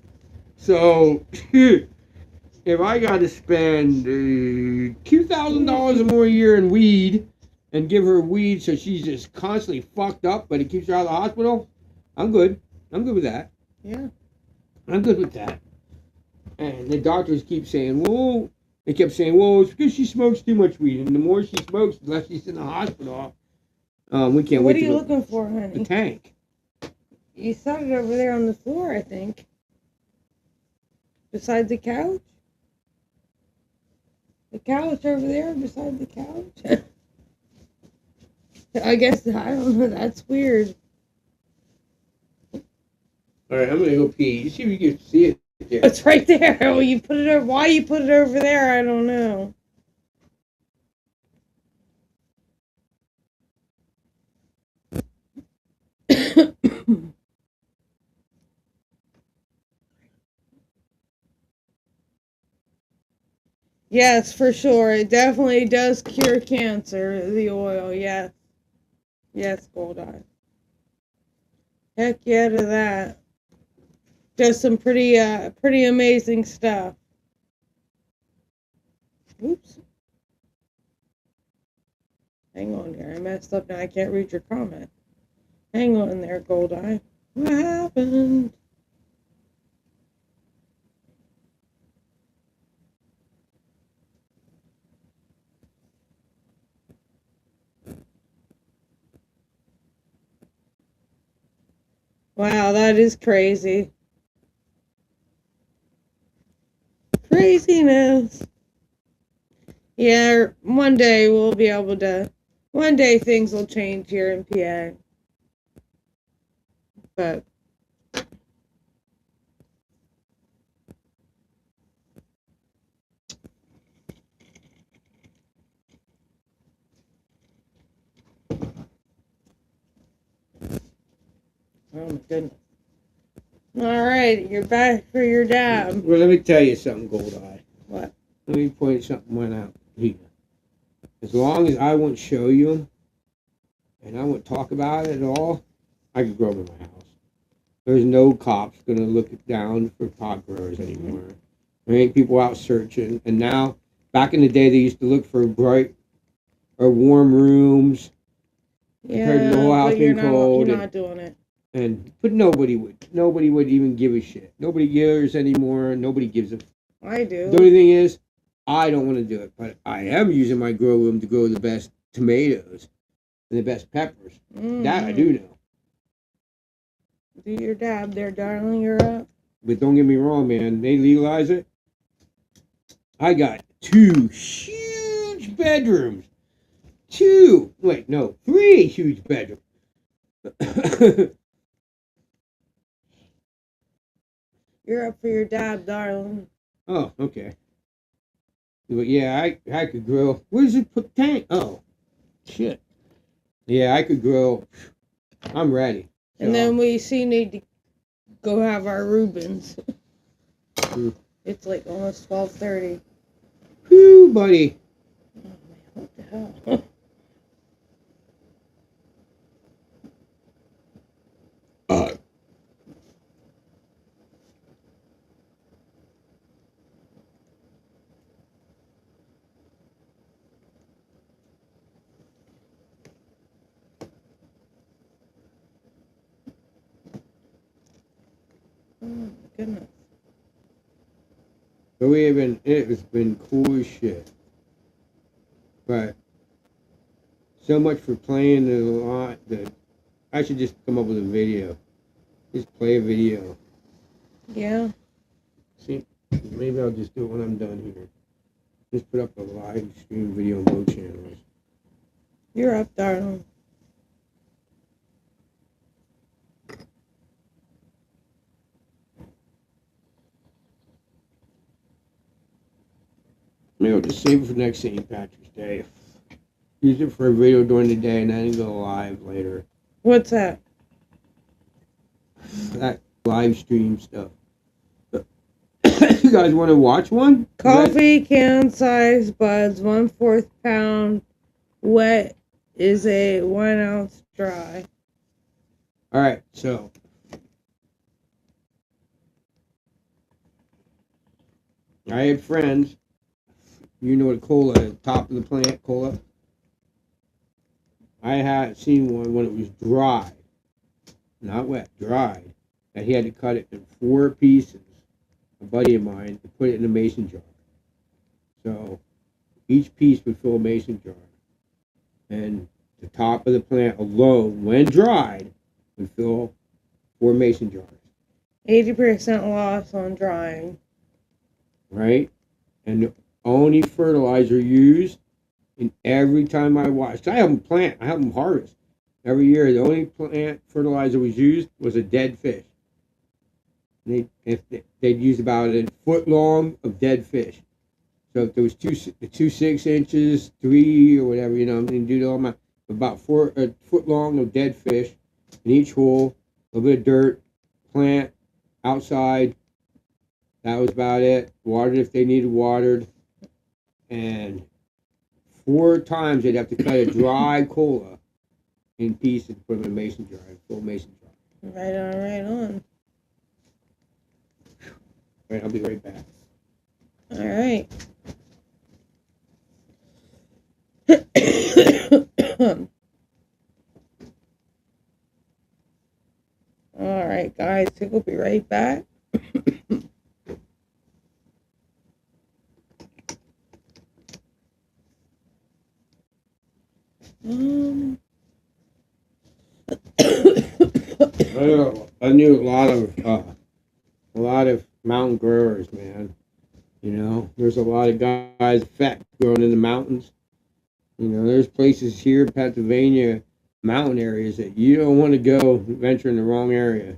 So, if I got to spend $2,000 or more a year in weed, and give her weed so she's just constantly fucked up, but it keeps her out of the hospital, I'm good. I'm good with that. Yeah. I'm good with that. And the doctors keep saying, well, they kept saying, well, it's because she smokes too much weed, and the more she smokes, the less she's in the hospital. We can't wait. What are you looking for, honey? The tank. You set it over there on the floor, I think. Beside the couch? The couch over there beside the couch? I guess, I don't know, that's weird. All right, I'm going to go pee. You see if you can see it there. It's right there. Well, you put it over, why you put it over there, I don't know. Yes, for sure. It definitely does cure cancer, the oil, yes. Yes, Gold Eye. Heck yeah to that. Does some pretty amazing stuff. Oops. Hang on here. I messed up now. I can't read your comment. Hang on there, Gold Eye. What happened? Wow, that is crazy. Craziness. Yeah, one day we'll be able to. One day things will change here in PA. But oh my goodness. Alright, you're back for your dab. Well, let me tell you something, Goldeye. What? Let me point something out here. As long as I won't show you them, and I won't talk about it at all, I can grow them in my house. There's no cops going to look down for pot growers anymore. There ain't people out searching. And now, back in the day, they used to look for bright or warm rooms. Yeah, the whole house but you're being cold. not doing it. But nobody would even give a shit. Nobody cares anymore. Nobody gives a. I do. The only thing is, I don't want to do it, but I am using my grow room to grow the best tomatoes and the best peppers. That I do know. Do your dab there, darling. You're up. But don't get me wrong, man. They legalize it. I got 2 huge bedrooms. 3 huge bedrooms. You're up for your dab, darling. Oh, okay. But yeah, I could grow. Where does it put tank? Oh, shit. Yeah, I could grow. I'm ready. And then we need to go have our Reubens. It's like almost 12:30. Whew, buddy. Oh man, what the hell? Oh my goodness. So it has been cool as shit. But so much for playing a lot that I should just come up with a video. Just play a video. Yeah. See, maybe I'll just do it when I'm done here. Just put up a live stream video on both channels. You're up, darling. Maybe I'll just save it for next St. Patrick's Day. Use it for a video during the day and then go live later. What's that? That live stream stuff. You guys want to watch one? Coffee can size buds, 1/4 pound wet is a 1 ounce dry. Alright, so I had friends. You know what cola, top of the plant cola? I had seen one when it was dry. Not wet, dried. That he had to cut it in 4 pieces. A buddy of mine to put it in a mason jar. So each piece would fill a mason jar. And the top of the plant alone, when dried, would fill 4 mason jars. 80% loss on drying. Right? And the only fertilizer used, and every time I watched, I have them plant, I have them harvest. Every year, the only plant fertilizer was used was a dead fish. They'd use about a foot long of dead fish. So if there was two 6 inches, 3 or whatever, you know, and do all my about a foot long of dead fish in each hole, a little bit of dirt, plant outside. That was about it. Watered if they needed watered, and 4 times they'd have to cut a dry cola in pieces and put them in a mason jar, a full mason jar. Right on, right on. All right, I'll be right back. All right. All right, guys, we'll be right back. I knew a lot of mountain growers, man. You know, there's a lot of guys growing in the mountains. You know, there's places here in Pennsylvania, mountain areas that you don't want to go venture in the wrong area.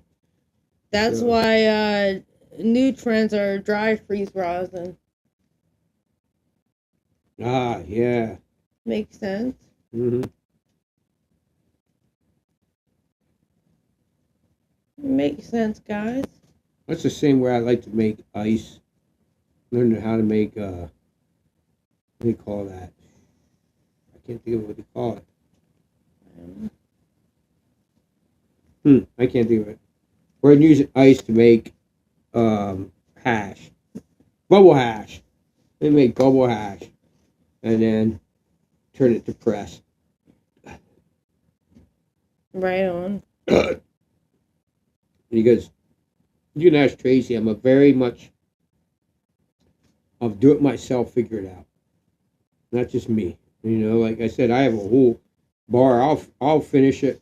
That's why new trends are dry freeze rosin. Ah, yeah. Makes sense. Mm-hmm. Makes sense, guys. That's the same way I like to make ice. Learn how to make, what do you call that? I can't think of what they call it. I can't think of it. We're using ice to make hash. Bubble hash. They make bubble hash. And then turn it to press. Right on. Because you can ask Tracy, I'm a very much of do it myself, figure it out. Not just me. You know, like I said, I have a whole bar. I'll finish it.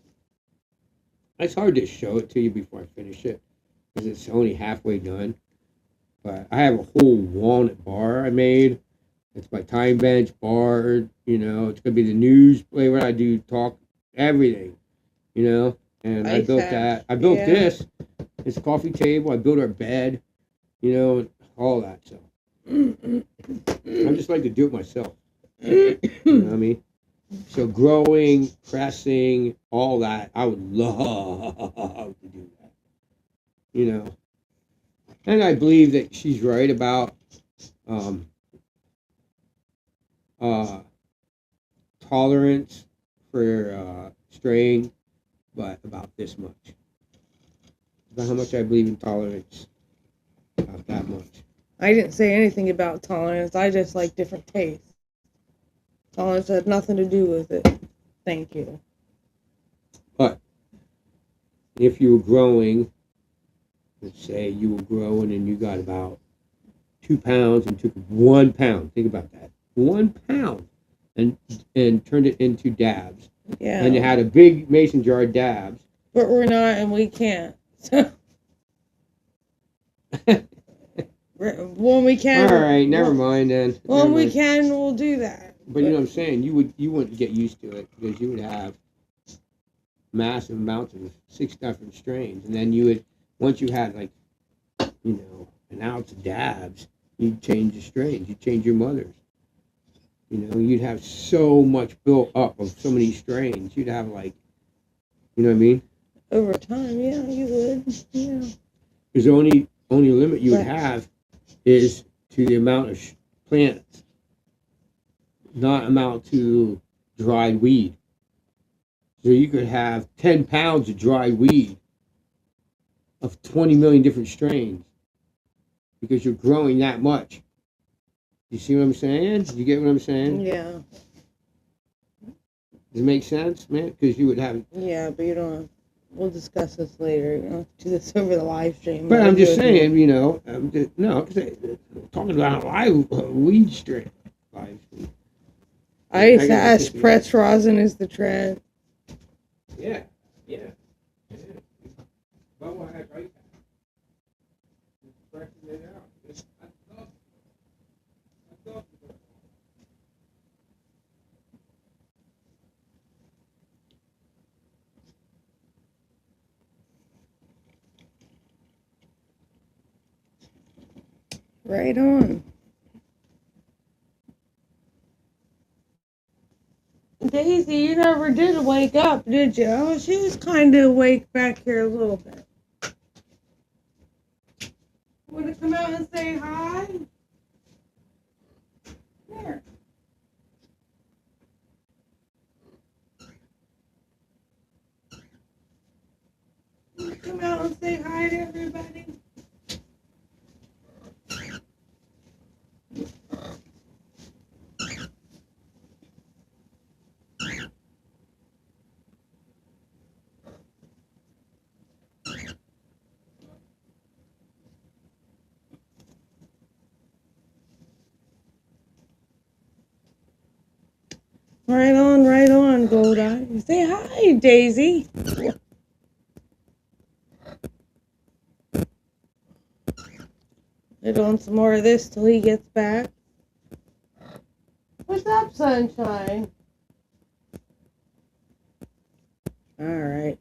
It's hard to show it to you before I finish it because it's only halfway done. But I have a whole walnut bar I made. It's my time bench bar. You know, it's gonna be the news flavor. I do talk everything. You know, and I built that. I built this. It's a coffee table. I built our bed. You know, all that. So I just like to do it myself. You know what I mean? So growing, pressing, all that, I would love to do that. You know, and I believe that she's right about tolerance for strain, but about this much. About how much I believe in tolerance. About that much. I didn't say anything about tolerance. I just like different tastes. Tolerance had nothing to do with it. Thank you. But if you were growing, let's say you were growing and you got about 2 pounds and took 1 pound. Think about that. 1 pound and turned it into dabs. Yeah. And you had a big mason jar of dabs. But we're not and we can't. So when we can. All right, never mind then. When we can, we'll do that. But you know what I'm saying? You wouldn't get used to it because you would have massive amounts of 6 different strains, and then you would once you had like an ounce of dabs, you'd change the strains, you'd change your mothers. You know, you'd have so much built up of so many strains. You'd have like, you know what I mean? Over time, yeah, you would. Yeah. Because the only limit you would have is to the amount of plants, not amount to dried weed. So you could have 10 pounds of dried weed of 20 million different strains because you're growing that much. You see what I'm saying? You get what I'm saying? Yeah. Does it make sense, man? Because you would have... Yeah, but you don't... We'll discuss this later. You don't have to do this over the live stream. But I'm just saying, you know... I'm talking about a live weed strain. Live stream. I asked press rosin is the trend. Yeah. Bubble hash right now. Pressing it out. Right on. Daisy, you never did wake up, did you? Oh, she was kind of awake back here a little bit. Want to come out and say hi? Here. Want to come out and say hi to everybody? Right on, Gold Eye. Say hi, Daisy. We're doing some more of this till he gets back. What's up, sunshine? Alright.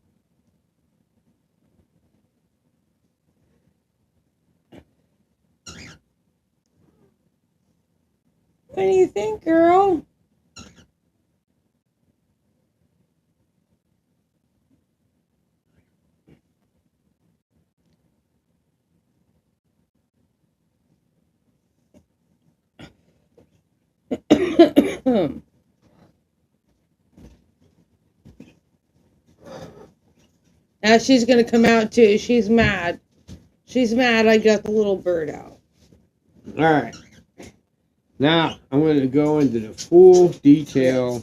What do you think, girl? Now she's gonna come out too. She's mad. She's mad I got the little bird out. Alright. Now, I'm going to go into the full detail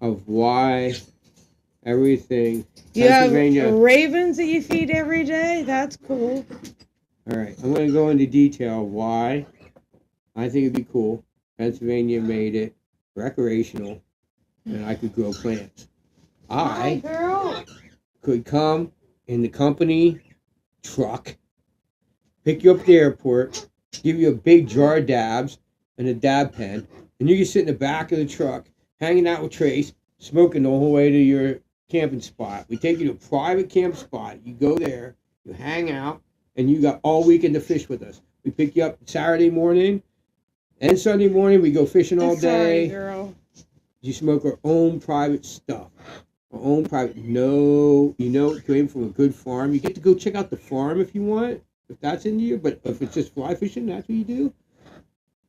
of why everything. You have ravens that you feed every day? That's cool. Alright, I'm going to go into detail of why I think it'd be cool. Pennsylvania made it recreational and I could grow plants. Hi, I girl. could come in the company truck, pick you up at the airport, give you a big jar of dabs and a dab pen, and you can sit in the back of the truck, hanging out with Trace, smoking the whole way to your camping spot. We take you to a private camp spot. You go there, you hang out, and you got all weekend to fish with us. We pick you up Saturday morning and Sunday morning. We go fishing all day. Sorry, girl. You smoke our own private stuff. Our own private. No, you know, it came from a good farm. You get to go check out the farm if you want, if that's into you. But if it's just fly fishing, that's what you do.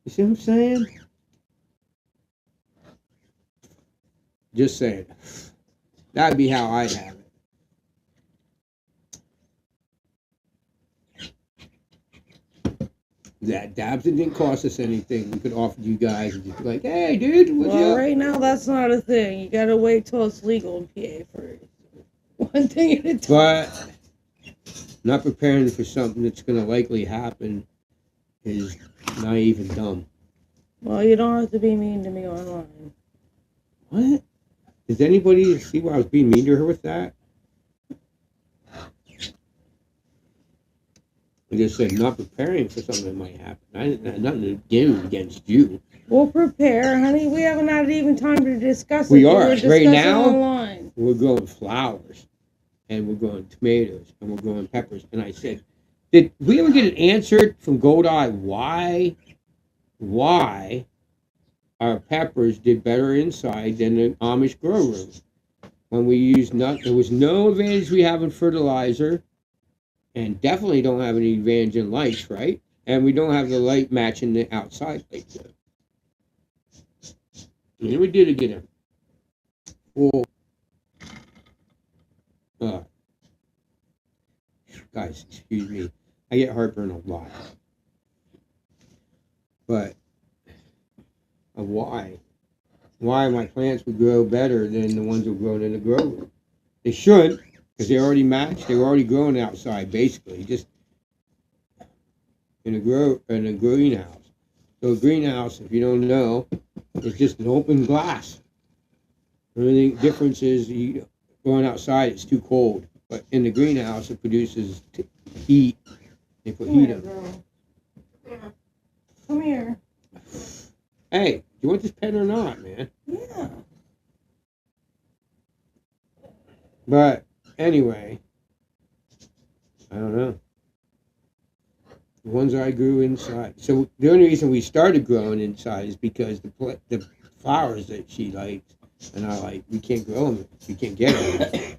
You see what I'm saying? Just saying. That'd be how I'd have it. That dabs, it didn't cost us anything. We could offer you guys and just be like, hey, dude, what's Well, up? right now that's not a thing. You gotta wait till it's legal in PA first. One thing at a time. But not preparing for something that's going to likely happen is naive and dumb. Well, you don't have to be mean to me online. What? Does anybody see why I was being mean to her with that? I just said not preparing for something that might happen. I didn't have nothing to do against you. We'll prepare, honey. We haven't had even time to discuss it. We are. We're Right discussing now, online. we're growing flowers, and we're growing tomatoes, and we're growing peppers. And I said, did we ever get an answer from Goldeye why our peppers did better inside than the Amish grow room? When we used there was no advantage we have in fertilizer, and definitely don't have any advantage in lights, right? And we don't have the light matching the outside light. And we did get a full. Guys, excuse me. I get heartburn a lot. But why my plants would grow better than the ones that were grown in the grow room? They should, because they already matched. They were already growing outside, basically, just in a greenhouse. So a greenhouse, if you don't know, is just an open glass. The only difference is going outside, it's too cold. But in the greenhouse, it produces heat. They put heat in. Girl. Come here. Hey, do you want this pen or not, man? Yeah. But anyway, I don't know. The ones I grew inside. So the only reason we started growing inside is because the flowers that she likes and I like, we can't grow them. We can't get them.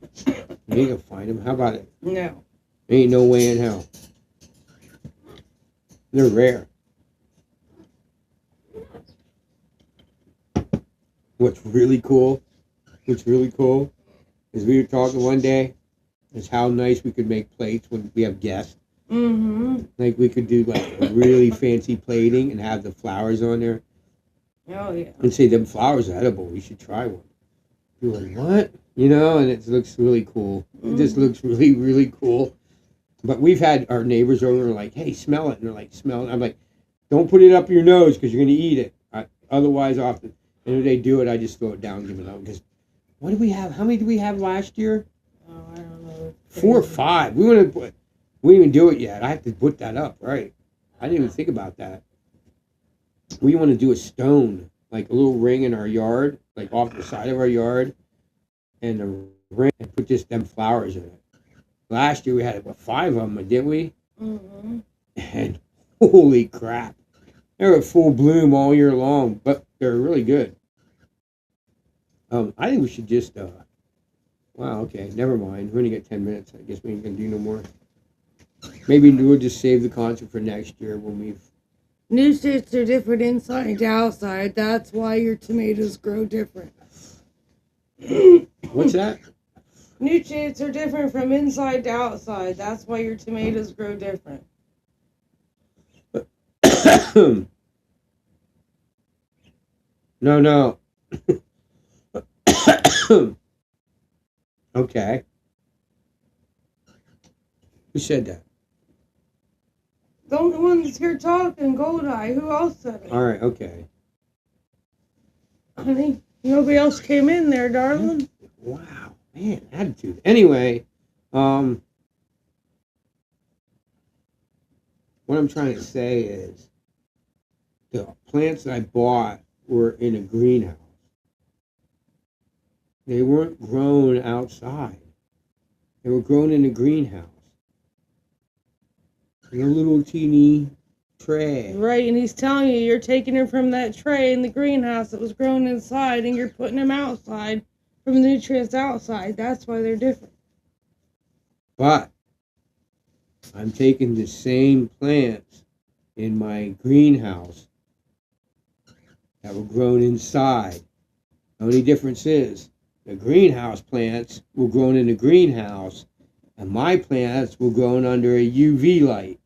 We ain't gonna find them. How about it? No. Ain't no way in hell. They're rare. What's really cool is we were talking one day is how nice we could make plates when we have guests. Mm-hmm. Like we could do like a really fancy plating and have the flowers on there. Oh, yeah. And say, them flowers are edible. We should try one. You're like, what? You know, and it looks really cool. It just looks really, really cool. But we've had our neighbors over and like, hey, smell it. And they're like, smell it. I'm like, don't put it up your nose because you're going to eat it. Otherwise, often. And if they do it, I just throw it down and give it up. Because what do we have? How many did we have last year? Oh, I don't know. 4 or 5. We didn't even do it yet. I have to put that up, right? I didn't even think about that. We want to do a stone, like a little ring in our yard, like off the side of our yard, and a ring, and put just them flowers in it. Last year we had what, 5 of them, didn't we? Mm-hmm. And holy crap, they were full bloom all year long, but they're really good. I think we should just. Wow. Okay. Never mind. We only got 10 minutes. I guess we ain't gonna do no more. Maybe we'll just save the concert for next year when we've. Nutrients are different inside to outside. That's why your tomatoes grow different. What's that? Nutrients are different from inside to outside. That's why your tomatoes grow different. No. Okay. Who said that? The only one that's here talking, Goldeye. Who else said it? All right. Okay. Honey, nobody else came in there, darling. Wow, man, attitude. Anyway, what I'm trying to say is the plants I bought were in a greenhouse. They weren't grown outside. They were grown in a greenhouse. In a little teeny tray. Right, and he's telling you you're taking them from that tray in the greenhouse that was grown inside and you're putting them outside from the nutrients outside. That's why they're different. But I'm taking the same plants in my greenhouse that were grown inside. The only difference is the greenhouse plants were grown in a greenhouse and my plants were grown under a UV light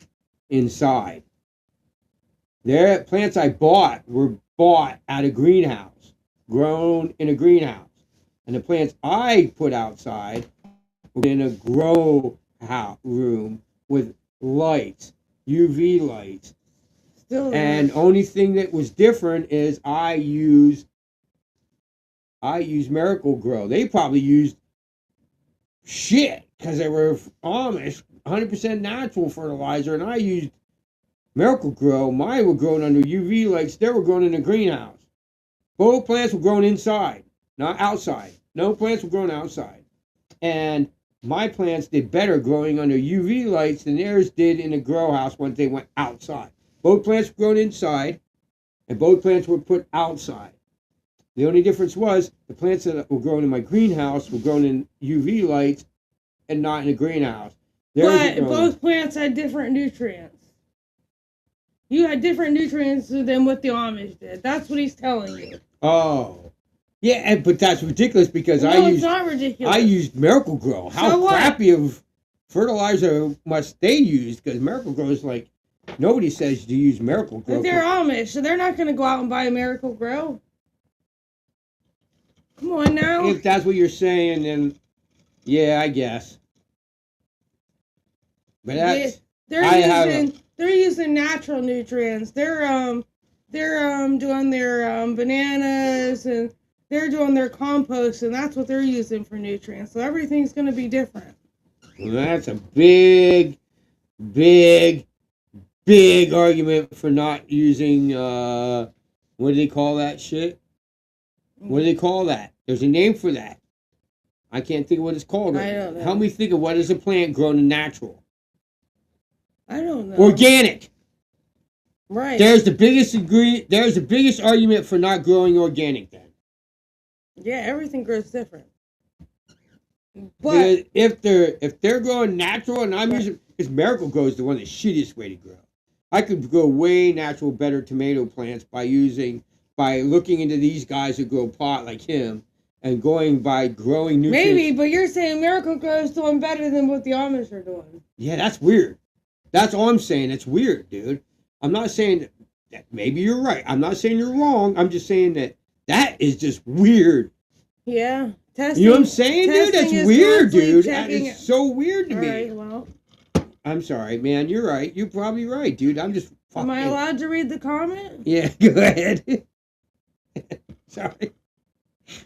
inside. The plants I bought were bought at a greenhouse, grown in a greenhouse. And the plants I put outside were in a grow house room with lights, UV lights. Still And only thing that was different is I used Miracle Grow. They probably used shit because they were Amish, 100% natural fertilizer, and I used Miracle Grow. Mine were grown under UV lights. They were grown in a greenhouse. Both plants were grown inside, not outside. No plants were grown outside. And my plants did better growing under UV lights than theirs did in a grow house once they went outside. Both plants were grown inside, and both plants were put outside. The only difference was the plants that were grown in my greenhouse were grown in UV lights and not in a greenhouse. But both plants had different nutrients. You had different nutrients than what the Amish did. That's what he's telling you. Oh. Yeah, but that's ridiculous because it's not ridiculous. I used Miracle Grow. How crappy of fertilizer must they use? Because Miracle Grow is like, nobody says to use Miracle Grow. But they're Amish, so they're not going to go out and buy a Miracle Grow. Come on now. If that's what you're saying, then yeah, I guess. But that's they're using natural nutrients. They're doing their bananas and they're doing their compost, and that's what they're using for nutrients. So everything's going to be different. Well, that's a big argument for not using what do they call that shit? What do they call that? There's a name for that. I can't think of what it's called. I don't know. Help me think of what is a plant grown in natural. I don't know. Organic. Right. There's the biggest argument for not growing organic then. Yeah, everything grows different. But because if they're growing natural and I'm using, because Miracle Grow is the one the shittiest way to grow. I could grow way natural, better tomato plants by looking into these guys who grow pot like him and growing nutrients. Maybe, but you're saying Miracle Grow is doing better than what the Amish are doing. Yeah, that's weird. That's all I'm saying. It's weird, dude. I'm not saying that maybe you're right. I'm not saying you're wrong. I'm just saying that is just weird. Yeah. Testing, you know what I'm saying, dude? That's weird, dude. That is so weird to me. Right, well. I'm sorry, man. You're right. You're probably right, dude. I'm just fucking... Am I allowed to read the comment? Yeah, go ahead. Sorry.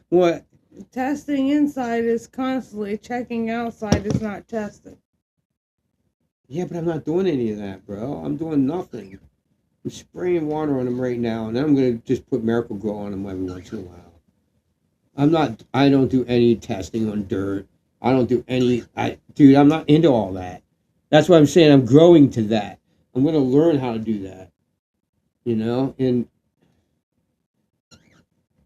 What? Testing inside is constantly. Checking outside is not testing. Yeah, but I'm not doing any of that, bro. I'm doing nothing. I'm spraying water on them right now, and then I'm gonna just put Miracle Grow on them every once in a while. I don't do any testing on dirt. I don't do any. Dude, I'm not into all that. That's what I'm saying. I'm growing to that. I'm gonna learn how to do that. You know, and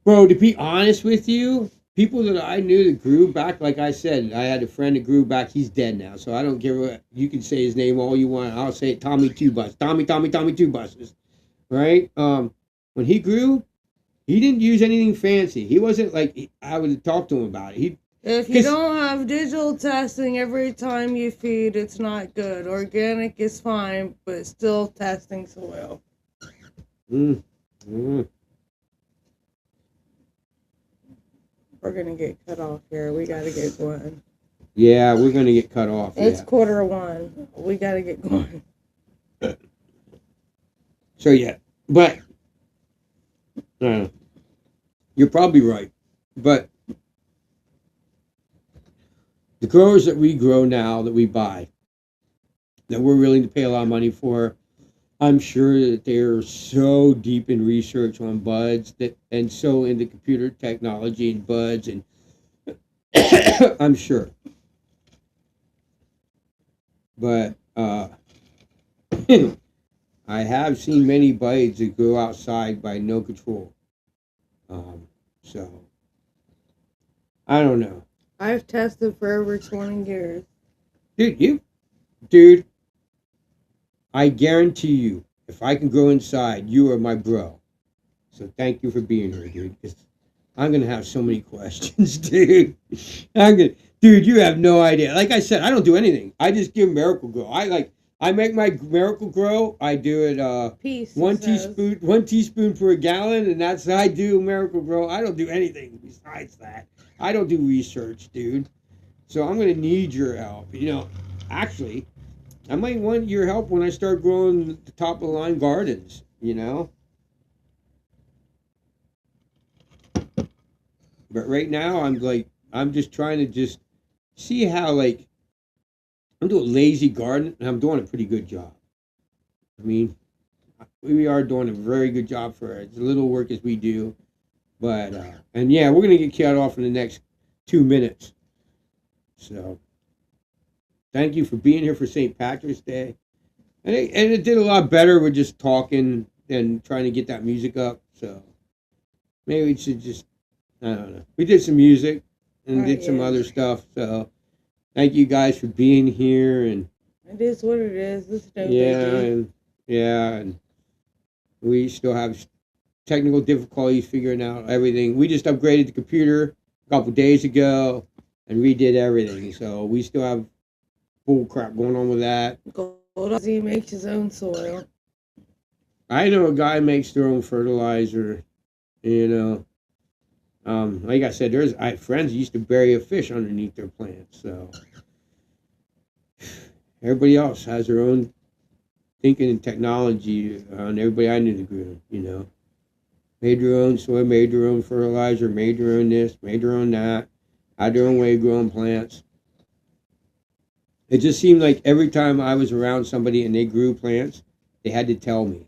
bro, to be honest with you, people that I knew that grew back, like I said, I had a friend that grew back. He's dead now, so I don't give a. You can say his name all you want. I'll say Tommy Two Bus. Tommy Two Buses. Right? When he grew, he didn't use anything fancy. He wasn't like I would talk to him about it. If you don't have digital testing every time you feed, it's not good. Organic is fine, but still testing soil. Mm, mm. We're gonna get cut off here. We gotta get going. Yeah, we're gonna get cut off. It's 1:45. We gotta get going. So yeah, but you're probably right. But the growers that we grow now, that we buy, that we're willing to pay a lot of money for, I'm sure that they're so deep in research on buds and so into computer technology and buds, and I'm sure. But I have seen many buds that grow outside by no control. So I don't know. I've tested for over 20 years. Dude, I guarantee you, if I can grow inside, you are my bro. So thank you for being here, dude. 'Cause I'm gonna have so many questions, dude. Dude, you have no idea. Like I said, I don't do anything. I just give Miracle Grow. I make my Miracle Grow. I do it Peace. one teaspoon per gallon, and that's how I do Miracle Grow. I don't do anything besides that. I don't do research, dude. So I'm gonna need your help. You know, actually, I might want your help when I start growing the top of the line gardens. You know. But right now, I'm just trying to just see how, like, I'm doing lazy garden, and I'm doing a pretty good job. I mean, we are doing a very good job for as little work as we do. But, and yeah, we're going to get cut off in the next 2 minutes. So, thank you for being here for St. Patrick's Day. And it did a lot better with just talking and trying to get that music up. So, maybe we should just, I don't know. We did some music and did some other stuff. So, thank you guys for being here. And it is what it is. It's no biggie. and we still have technical difficulties figuring out everything. We just upgraded the computer a couple days ago and redid everything. So we still have bull crap going on with that. He makes his own soil. I know a guy makes their own fertilizer. You know. Like I said, I have friends who used to bury a fish underneath their plants. So everybody else has their own thinking and technology. And everybody I knew that grew, you know, made their own soil, made their own fertilizer, made their own this, made their own that, had their own way of growing plants. It just seemed like every time I was around somebody and they grew plants, they had to tell me.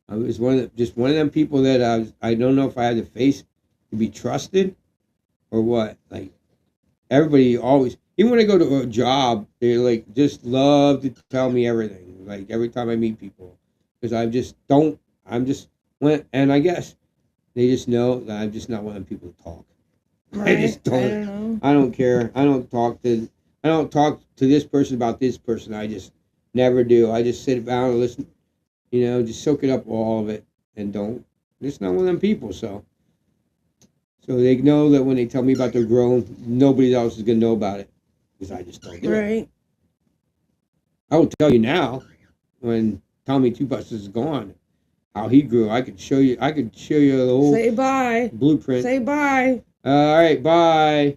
I was one of them people that I don't know if I had the face to be trusted or what. Like, everybody always, even when I go to a job, they like just love to tell me everything. Like, every time I meet people, because and I guess they just know that I'm just not one of them people to talk. Right? I just don't. I don't care. I don't talk to this person about this person. I just never do. I just sit down and listen. You know, just soak it up, all of it, and don't. Just not one of them people. So they know that when they tell me about their growing, nobody else is gonna know about it, because I just don't do it. Right. I will tell you now, when Tommy Two Buses is gone, how he grew. I could show you the whole Say bye. blueprint. Say bye. All right, bye.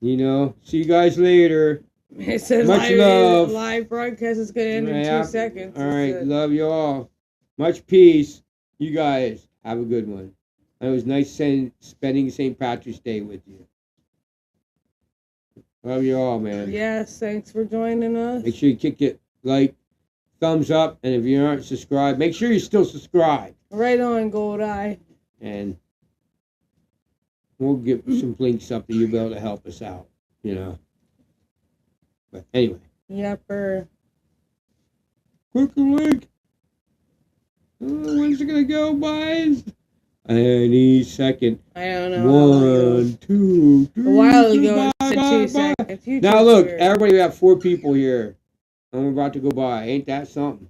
You know, see you guys later. It says Much love. Live broadcast is going to end in 2 seconds. All right, love you all. Much peace. You guys have a good one. It was nice spending St. Patrick's Day with you. Love you all, man. Yes, thanks for joining us. Make sure you kick it like, thumbs up, and if you aren't subscribed, make sure you still subscribe. Right on, Gold Eye. And we'll get some links up that you'll be able to help us out, you know. But anyway. Yepper. Quick link. When's it gonna go, boys? Any second. I don't know. 1, 2, 3. A while ago, Bye, it said bye, 2 bye. seconds. You Now just look, weird. everybody, we have 4 people here. And we're about to go by. Ain't that something?